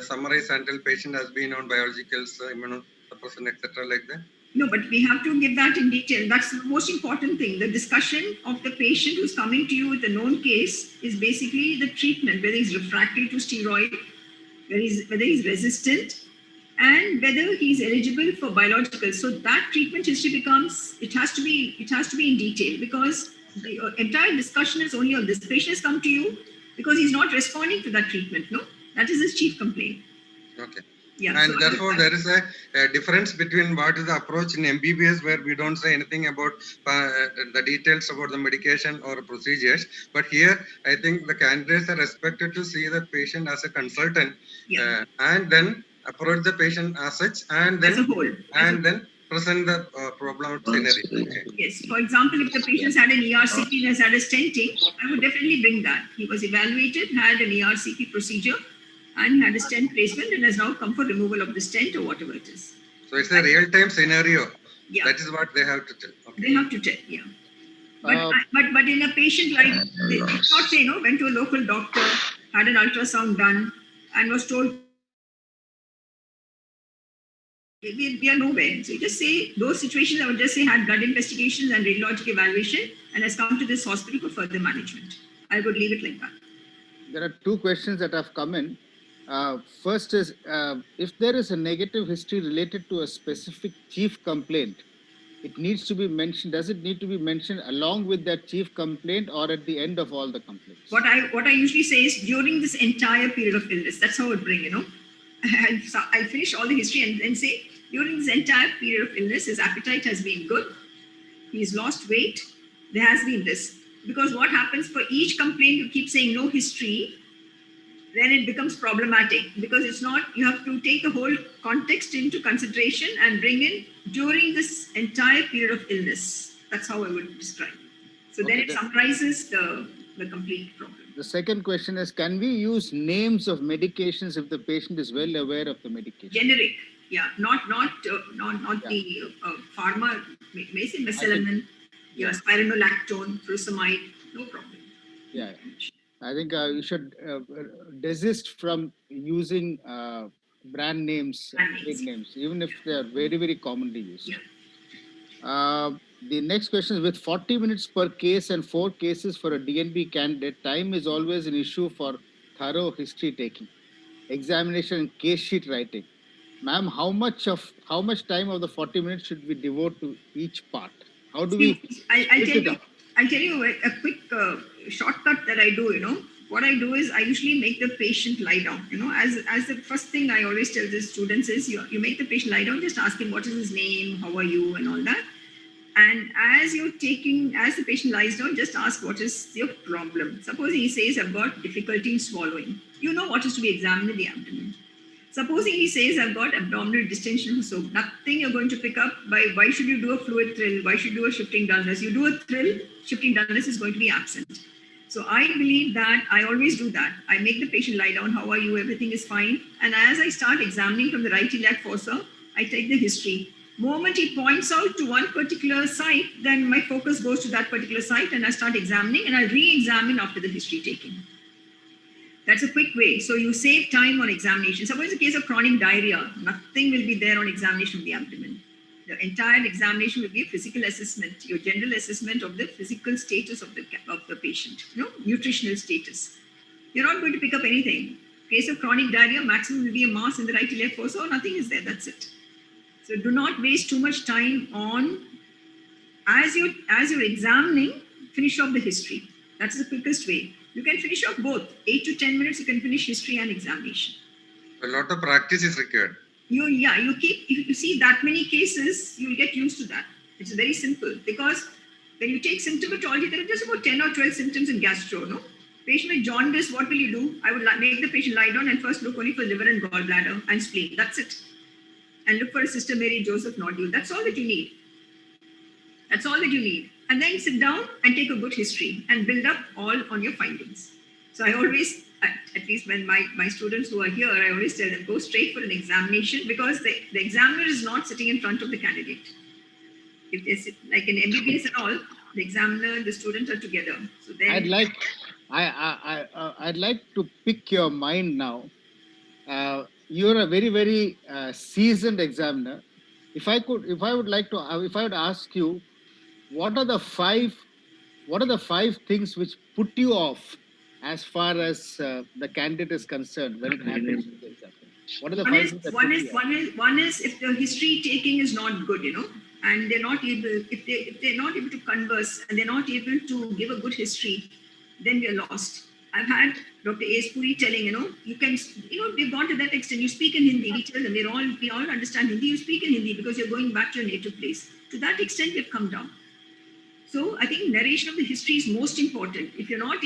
summarize until patient has been on biologicals, immunosuppressant, etc. like that? No, but we have to give that in detail. That's the most important thing. The discussion of the patient who's coming to you with a known case is basically the treatment, whether he's refractory to steroid, whether he's resistant, and whether he's eligible for biologicals. So that treatment history becomes, it has to be in detail, because the entire discussion is only on this. The patient has come to you because he's not responding to that treatment. No, that is his chief complaint. Okay. Yeah, and so therefore, there is a difference between what is the approach in MBBS, where we don't say anything about the details about the medication or procedures. But here, I think the candidates are expected to see the patient as a consultant, and then approach the patient as such, and then as a whole, then present the problem scenario. Okay. Yes. For example, if the patient's had an ERCP and has had a stenting, I would definitely bring that. He was evaluated, had an ERCP procedure, and had a stent placement, and has now come for removal of the stent or whatever it is. So it's a real-time scenario. Yeah. That is what they have to tell. Okay. They have to tell, yeah. But in a patient like, it's not say, went to a local doctor, had an ultrasound done, and was told, we are nowhere. So you just say, those situations, I would just say, had blood investigations and radiologic evaluation, and has come to this hospital for further management. I would leave it like that. There are two questions that have come in. First is, if there is a negative history related to a specific chief complaint, it needs to be mentioned. Does it need to be mentioned along with that chief complaint or at the end of all the complaints? What I usually say is during this entire period of illness. That's how I would bring, I'll finish all the history and then say, during this entire period of illness, his appetite has been good. He's lost weight. There has been this. Because what happens for each complaint, you keep saying no history, then it becomes problematic, because it's not, you have to take the whole context into consideration and bring in during this entire period of illness. That's how I would describe it. So then it summarizes the complete problem. The second question is, can we use names of medications if the patient is well aware of the medication? Generic, yeah, not the pharma, may say mesalamine, spironolactone, furosemide, no problem. Yeah. I think you should desist from using brand names, big names, even if they are very, very commonly used. Yeah. The next question is, with 40 minutes per case and 4 cases for a DNB candidate, time is always an issue for thorough history taking, examination and case sheet writing. Ma'am, how much time of the 40 minutes should we devote to each part? How do we? I'll tell you a quick shortcut that I do, What I do is I usually make the patient lie down, as the first thing I always tell the students is you make the patient lie down, just ask him what is his name, how are you, and all that. And as the patient lies down, just ask what is your problem. Suppose he says, I've got difficulty in swallowing. You know what is to be examined in the abdomen. Supposing he says, I've got abdominal distension, so nothing you're going to pick up by why should you do a fluid thrill, why should you do a shifting dullness? You do a thrill, shifting dullness is going to be absent. So I believe that I always do that. I make the patient lie down, how are you, everything is fine. And as I start examining from the right iliac fossa, I take the history. Moment he points out to one particular site, then my focus goes to that particular site and I start examining, and I'll re-examine after the history taking. That's a quick way. So you save time on examination. Suppose in the case of chronic diarrhea, nothing will be there on examination of the abdomen. The entire examination will be a physical assessment, your general assessment of the physical status of the patient, nutritional status. You're not going to pick up anything. In case of chronic diarrhea, maximum will be a mass in the right iliac fossa, or nothing is there. That's it. So do not waste too much time on, as you're examining, finish off the history. That's the quickest way. You can finish off both. 8 to 10 minutes, you can finish history and examination. A lot of practice is required. If you see that many cases, you will get used to that. It's very simple, because when you take symptomatology, there are just about 10 or 12 symptoms in gastro, Patient with jaundice, what will you do? I would make the patient lie down and first look only for liver and gallbladder and spleen. That's it. And look for a Sister Mary Joseph nodule. That's all that you need. That's all that you need. And then sit down and take a good history and build up all on your findings. So I always, at least when my students who are here, I always tell them, go straight for an examination, because the examiner is not sitting in front of the candidate. If they sit like in MBBS and all, the examiner and the student are together. So then I'd like to pick your mind now. You're a very, very seasoned examiner. If I would ask you, what are the five things which put you off as far as the candidate is concerned when it happens to the examiner? What are the five things that put you off? One is if the history taking is not good, and they're not able, if they're not able to converse and they're not able to give a good history, then we're lost. I've had Dr. A.S. Puri telling, you can, we've gone to that extent. You speak in Hindi. We tell them we all understand Hindi. You speak in Hindi because you're going back to your native place. To that extent, we've come down. So I think narration of the history is most important. If you're not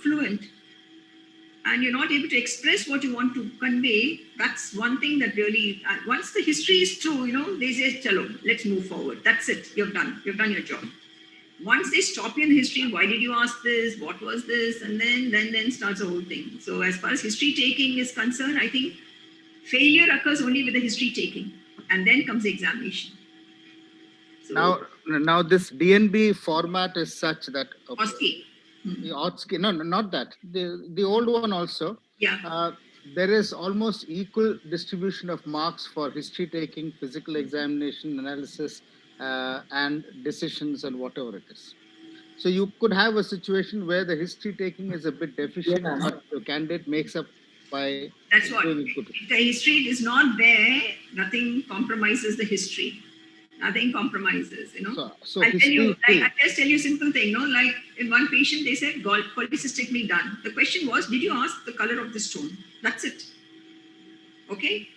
fluent and you're not able to express what you want to convey, that's one thing that really, once the history is true, they say, chalo, let's move forward. That's it. You've done your job. Once they stop you in the history, why did you ask this? What was this? And then starts the whole thing. So as far as history taking is concerned, I think failure occurs only with the history taking, and then comes the examination. So, now this DNB format is such that OSCE. No, not that. The old one also. Yeah. There is almost equal distribution of marks for history taking, physical examination, analysis, and decisions and whatever it is. So you could have a situation where the history taking is a bit deficient, but the candidate makes up by. That's what. If the history is not there, nothing compromises the history. Nothing compromises, So I just tell you a simple thing, like in one patient, they said polycystically done. The question was, did you ask the color of the stone? That's it. Okay?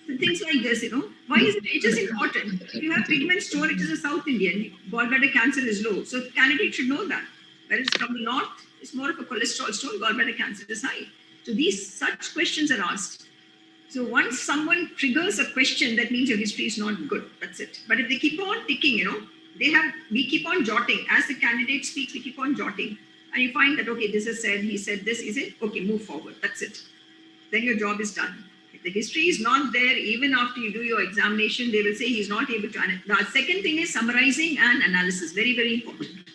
So things like this, why is it? It is important. If you have pigment stone, it is a South Indian. Gallbladder cancer is low. So the candidate should know that. Whereas from the North, it's more of a cholesterol stone, gallbladder cancer is high. So such questions are asked. So once someone triggers a question, that means your history is not good. That's it. But if they keep on ticking, we keep on jotting. As the candidate speaks, we keep on jotting. And you find that, okay, this is said, he said this, is it? Okay, move forward. That's it. Then your job is done. If the history is not there, even after you do your examination, they will say he's not able to. The second thing is summarizing and analysis. Very, very important.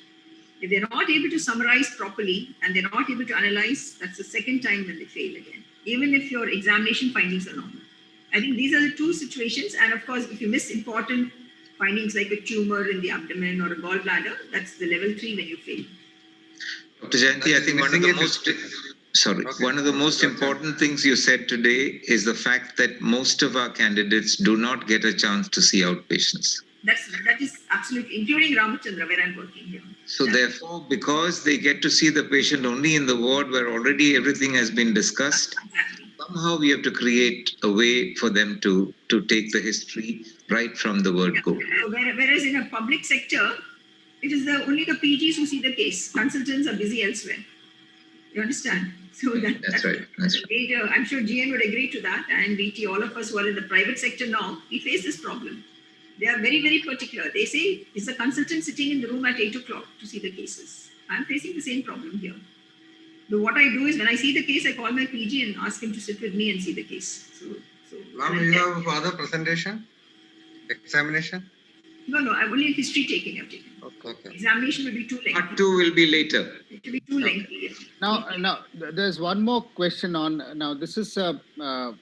If they're not able to summarize properly and they're not able to analyze, that's the second time when they fail again, even if your examination findings are normal. I think these are the two situations. And of course, if you miss important findings like a tumor in the abdomen or a gallbladder, that's the level 3 when you fail. Dr. Jayanti, I think one of the most important things you said today is the fact that most of our candidates do not get a chance to see outpatients. That is absolutely, including Ramachandra, where I'm working here. So therefore, because they get to see the patient only in the ward where already everything has been discussed, somehow we have to create a way for them to take the history right from the word go. So whereas in a public sector, it is only the PGs who see the case. Consultants are busy elsewhere. You understand? So that's right. I'm sure GN would agree to that. And VT, all of us who are in the private sector now, we face this problem. They are very, very particular. They say, is a consultant sitting in the room at 8 o'clock to see the cases? I'm facing the same problem here. But what I do is when I see the case, I call my PG and ask him to sit with me and see the case. Now you have other presentation, examination? No, I'm only history taking. I've taken. Okay. Examination will be too lengthy. Part 2 will be later. It will be too lengthy. Now, there's one more question on. Now, this is about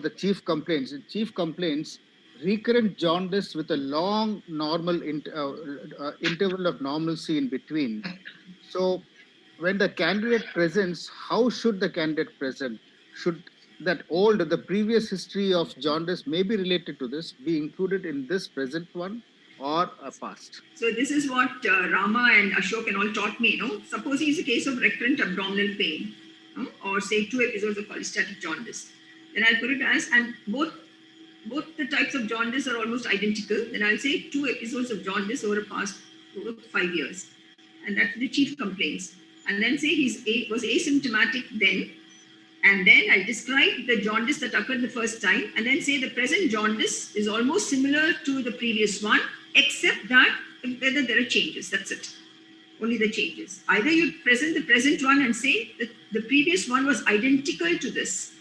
the chief complaints. Chief complaints. Recurrent jaundice with a long normal interval of normalcy in between. So when the candidate presents, how should the candidate present? Should the previous history of jaundice may be related to this, be included in this present one or a past? So this is what Rama and Ashok and all taught me, Supposing it's a case of recurrent abdominal pain, or say 2 episodes of cholestatic jaundice. Then I'll put it as, and both the types of jaundice are almost identical. Then I'll say 2 episodes of jaundice over 5 years. And that's the chief complaints. and then say was asymptomatic then. And then I'll describe the jaundice that occurred the first time, and then say the present jaundice is almost similar to the previous one, except that whether there are changes. That's it. Only the changes. Either you present the present one and say that the previous one was identical to this,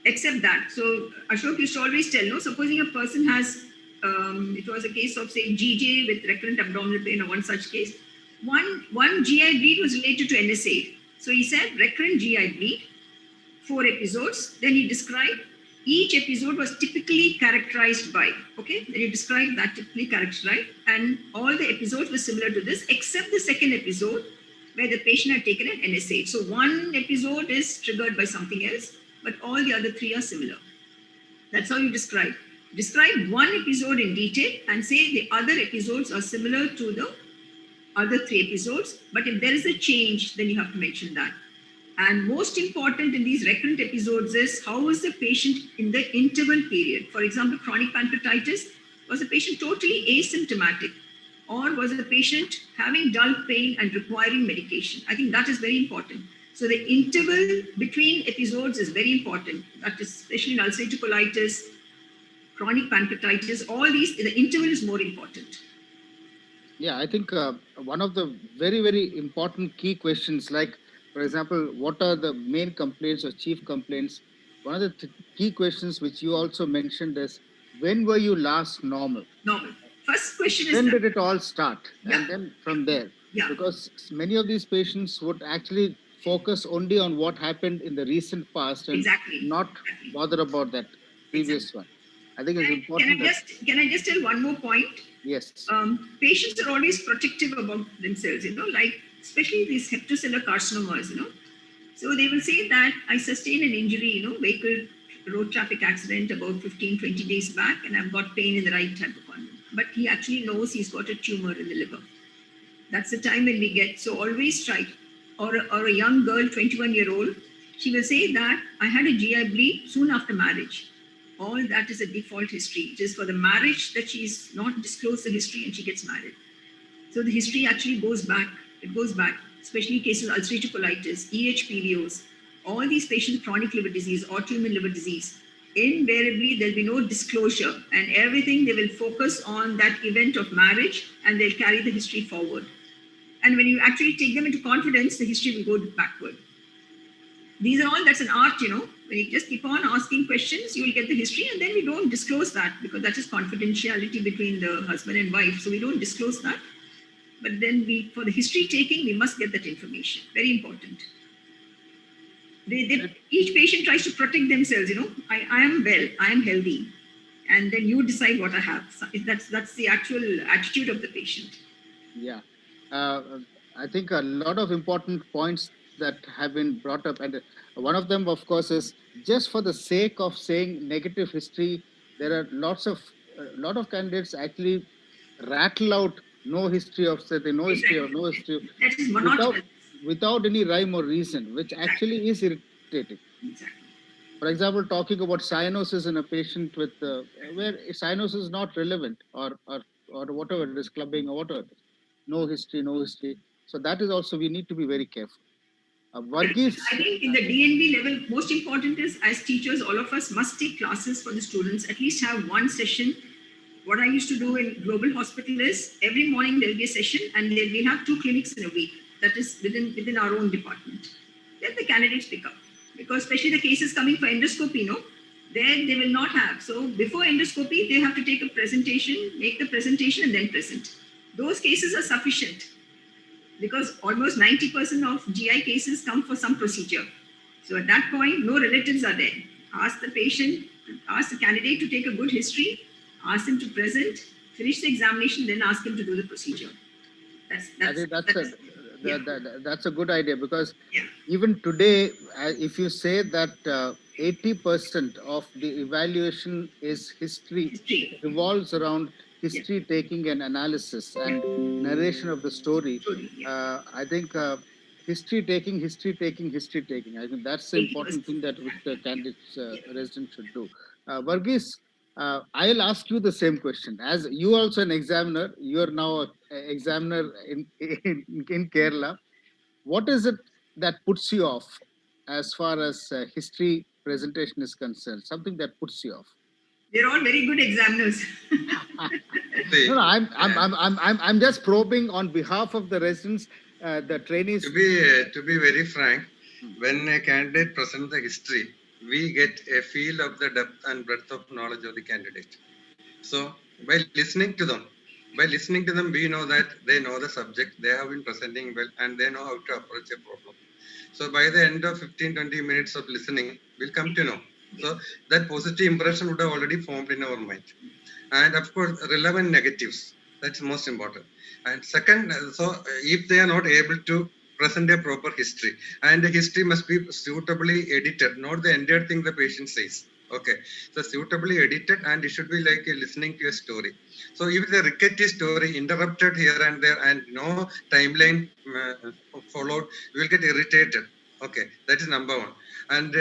except that. So Ashok used to always tell, no, supposing a person has, it was a case of say GJ with recurrent abdominal pain or one such case, one GI bleed was related to NSA. So he said recurrent GI bleed, 4 episodes. Then he described each episode was typically characterized by, okay? Then he described that typically characterized, and all the episodes were similar to this, except the second episode where the patient had taken an NSA. So one episode is triggered by something else, but all the other 3 are similar. That's how you describe. Describe one episode in detail and say the other episodes are similar to the other 3 episodes, but if there is a change, then you have to mention that. And most important in these recurrent episodes is how is the patient in the interval period. For example, chronic pancreatitis, was the patient totally asymptomatic, or was the patient having dull pain and requiring medication? I think that is very important. So the interval between episodes is very important. That is especially in ulcerative colitis, chronic pancreatitis, all these, the interval is more important. Yeah, I think one of the very, very important key questions, like, for example, what are the main complaints or chief complaints? One of the key questions which you also mentioned is, when were you last normal? Normal. First question is when did it all start? Yeah. And then from there. Yeah. Because many of these patients would actually focus only on what happened in the recent past and not bother about that previous one. I think it's important. Can I just tell one more point? Yes. Patients are always protective about themselves, like especially these hepatocellular carcinomas, So they will say that I sustained an injury, vehicle road traffic accident about 15, 20 days back, and I've got pain in the right hypochondrium. But he actually knows he's got a tumor in the liver. That's the time when we get, so always try. Or a young girl, 21-year-old, she will say that I had a GI bleed soon after marriage. All that is a default history. It is for the marriage that she's not disclosed the history and she gets married. So the history actually goes back. It goes back, especially cases of ulcerative colitis, EHPVOs, all these patients with chronic liver disease, autoimmune liver disease. Invariably, there'll be no disclosure, and everything they will focus on that event of marriage, and they'll carry the history forward. And when you actually take them into confidence, the history will go backward. These are all, that's an art, When you just keep on asking questions, you will get the history, and then we don't disclose that because that is confidentiality between the husband and wife. So we don't disclose that. But then for the history taking, we must get that information. Very important. Each patient tries to protect themselves, I am well, I am healthy. And then you decide what I have. That's the actual attitude of the patient. Yeah. I think a lot of important points that have been brought up, and one of them, of course, is just for the sake of saying negative history, there are lot of candidates actually rattle out no history of history, no history. That is monotonous. Without any rhyme or reason, which actually is irritating. Exactly. For example, talking about cyanosis in a patient with where cyanosis is not relevant, or whatever it is, clubbing or whatever it is. No history. So that is also, we need to be very careful. Varghese, I think in the DNB level, most important is, as teachers, all of us must take classes for the students, at least have one session. What I used to do in Global Hospital is every morning there will be a session, and we have 2 clinics in a week. That is within our own department. Then the candidates pick up, because especially the cases coming for endoscopy, there they will not have. So before endoscopy, they have to take a presentation, make the presentation, and then present. Those cases are sufficient because almost 90% of GI cases come for some procedure. So at that point, no relatives are there. Ask the patient, ask the candidate to take a good history, ask him to present, finish the examination, then ask him to do the procedure. That's a good idea, because even today, if you say that 80% of the evaluation is history, it revolves around history taking and analysis and narration of the story. I think history taking. I think that's the important thing that the candidates resident should do. Varghese, I'll ask you the same question. As you also an examiner, you are now a examiner in Kerala. What is it that puts you off as far as history presentation is concerned? Something that puts you off? They're all very good examiners. See, No, I'm just probing on behalf of the residents, the trainees. to be very frank, when a candidate presents the history, we get a feel of the depth and breadth of knowledge of the candidate. So by listening to them, we know that they know the subject, they have been presenting well, and they know how to approach a problem. So by the end of 15-20 minutes of listening, we'll come to know. So that positive impression would have already formed in our mind. And of course, relevant negatives. That's most important. And second, if they are not able to present a proper history, and the history must be suitably edited, not the entire thing the patient says. Okay, so suitably edited, and it should be like listening to a story. So if the rickety story interrupted here and there and no timeline followed, you will get irritated. Okay, that is number one. And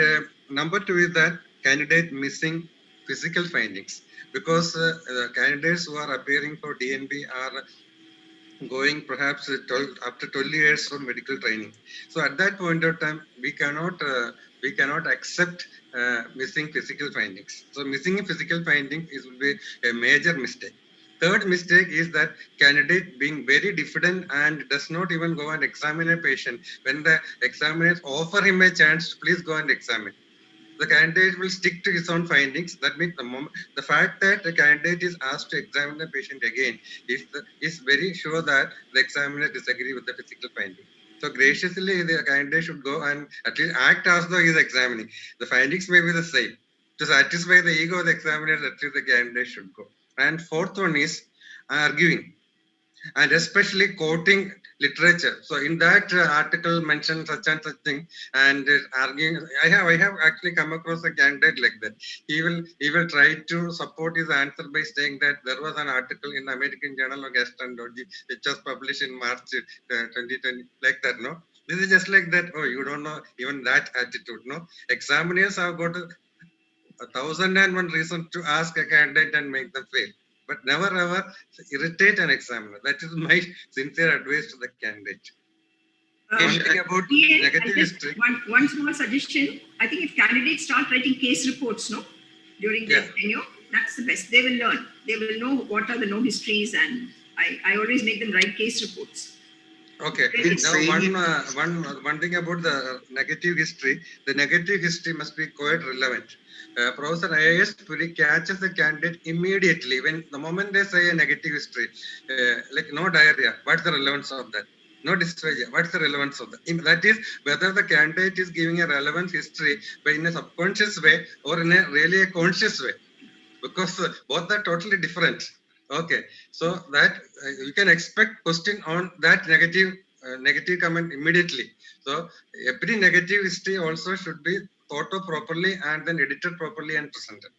number two is that candidate missing physical findings, because candidates who are appearing for DNB are going perhaps 12, after 12 years of medical training. So at that point of time, we cannot accept missing physical findings. So missing a physical finding will be a major mistake. Third mistake is that candidate being very diffident and does not even go and examine a patient when the examiners offer him a chance to please go and examine. The candidate will stick to his own findings. That means the fact that the candidate is asked to examine the patient again is very sure that the examiner disagree with the physical finding. So graciously, the candidate should go and at least act as though he is examining. The findings may be the same. To satisfy the ego of the examiner, at least the candidate should go. And fourth one is arguing, and especially quoting literature. So in that article mentioned such and such thing, and arguing. I have actually come across a candidate like that. He will try to support his answer by saying that there was an article in American Journal of Gastroenterology which was published in March 2020, like that. No, this is just like that. Oh, you don't know even that attitude. No, examiners have got a thousand and one reason to ask a candidate and make them fail, but never ever irritate an examiner. That is my sincere advice to the candidate. One thing about negative history. One small suggestion. I think if candidates start writing case reports, no, during their tenure, that's the best. They will learn. They will know what are the no histories, and I always make them write case reports. Okay. Now, one thing about the negative history. The negative history must be quite relevant. Professor IAS Puri catches the candidate immediately when the moment they say a negative history, like no diarrhea. What's the relevance of that? No dysphagia. What's the relevance of that? That is whether the candidate is giving a relevant history, but in a subconscious way or in a really a conscious way, because both are totally different. Okay, so that you can expect question on that negative comment immediately. So every negative history also should be thought of properly and then edited properly and presented.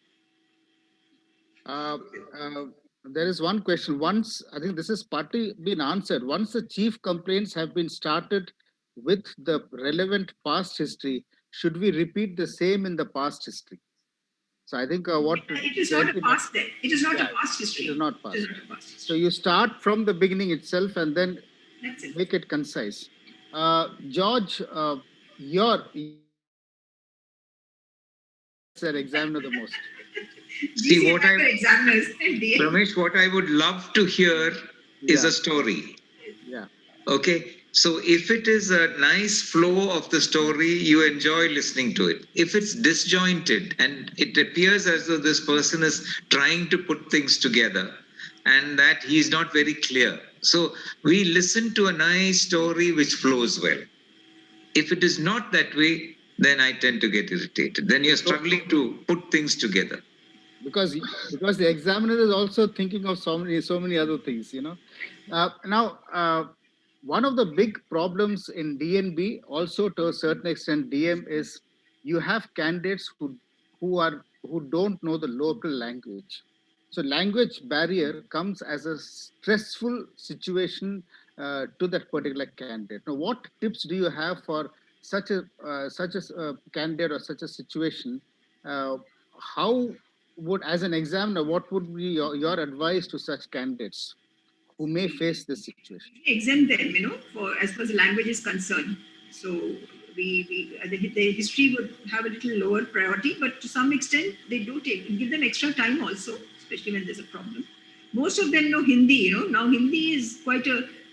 There is one question. Once, I think this is partly been answered. Once the chief complaints have been started with the relevant past history, should we repeat the same in the past history? So I think it is not a past there. It is not a past history. It is not past. So you start from the beginning itself and then make it concise. George, your examiner the most. See, Ramesh, what I would love to hear is a story. Yeah. Okay. So if it is a nice flow of the story, you enjoy listening to it. If it's disjointed and it appears as though this person is trying to put things together and that he's not very clear. So we listen to a nice story which flows well. If it is not that way, then I tend to get irritated. Then you're struggling to put things together. Because the examiner is also thinking of so many other things, you know. Now, one of the big problems in DNB, also to a certain extent DM, is you have candidates who don't know the local language. So language barrier comes as a stressful situation to that particular candidate. Now, what tips do you have for such a candidate or such a situation? How would, as an examiner, what would be your advice to such candidates who may face this situation? Exempt them, for as far as the language is concerned. So the history would have a little lower priority, but to some extent they do give them extra time also, especially when there's a problem. Most of them know Hindi, Now Hindi is quite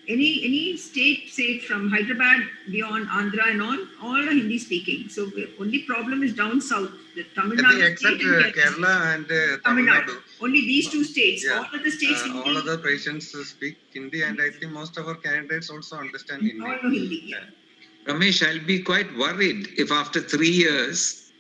any state, say from Hyderabad beyond Andhra and all are Hindi speaking. So the only problem is down south, the Tamil I think Nadu except state and Kerala and Tamil Tamil Nadu. Nadu. Only these two states. Yeah. All other states, Hindi. All other patients speak Hindi, and I think most of our candidates also understand Hindi. All know Hindi. Yeah. Ramesh, I'll be quite worried if after 3 years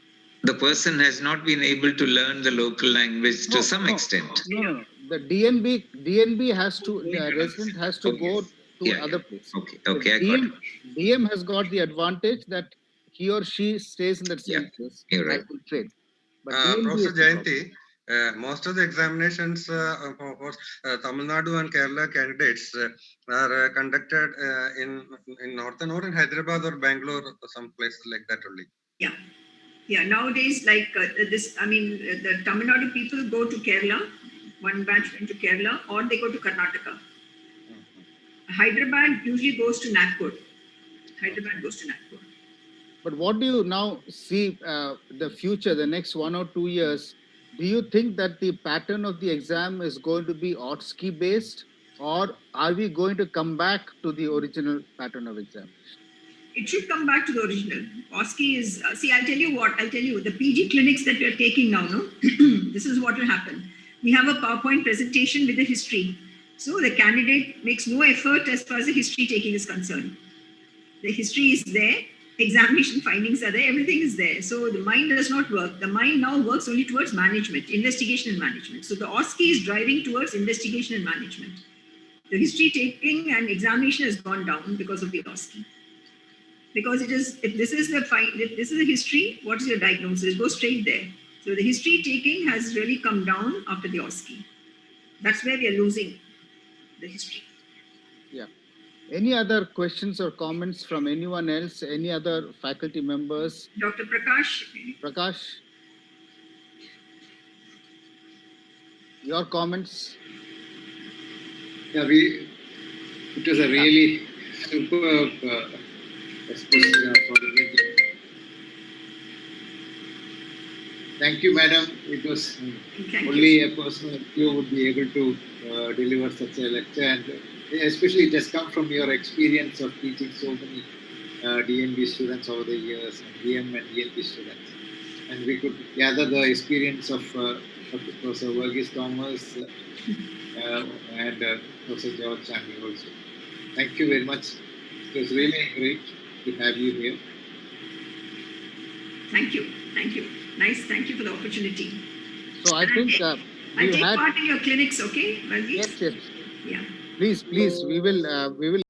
the person has not been able to learn the local language to some extent. No. The DNB has to, the resident has to go to other place. Okay, I got it. DM has got the advantage that he or she stays in that same place. You're right. That will trade. But Professor DNB is the problem. Jayanti, most of the examinations for Tamil Nadu and Kerala candidates are conducted in northern or in Hyderabad or Bangalore or some places like that only. Yeah. Nowadays, like the Tamil Nadu people go to Kerala, one batch went to Kerala, or they go to Karnataka. Hyderabad usually goes to Nagpur. But what do you now see the future, the next 1 or 2 years? Do you think that the pattern of the exam is going to be OSCE based, or are we going to come back to the original pattern of examination? It should come back to the original. OSCE is, I'll tell you, the PG clinics that we are taking now, this is what will happen. We have a PowerPoint presentation with the history. So the candidate makes no effort as far as the history taking is concerned. The history is there, examination findings are there, everything is there. So the mind does not work. The mind now works only towards management, investigation and management. So the OSCE is driving towards investigation and management. The history taking and examination has gone down because of the OSCE. Because if this is the history, what is your diagnosis? Go straight there. So the history taking has really come down after the OSCE. That's where we are losing the history. Yeah. Any other questions or comments from anyone else? Any other faculty members? Dr. Prakash. Prakash, your comments? Yeah, it was a really superb exposition for the meeting. Thank you, madam. It was only a person like you would be able to deliver such a lecture, and especially it has come from your experience of teaching so many DNB students over the years, and DM and DNB students. And we could gather the experience of Professor Verghese Thomas and Professor George Chandi also. Thank you very much. It was really great to have you here. Thank you. Nice. Thank you for the opportunity. So I think I'll take part in your clinics, okay, Verghese? Yes. Yeah. Please, we will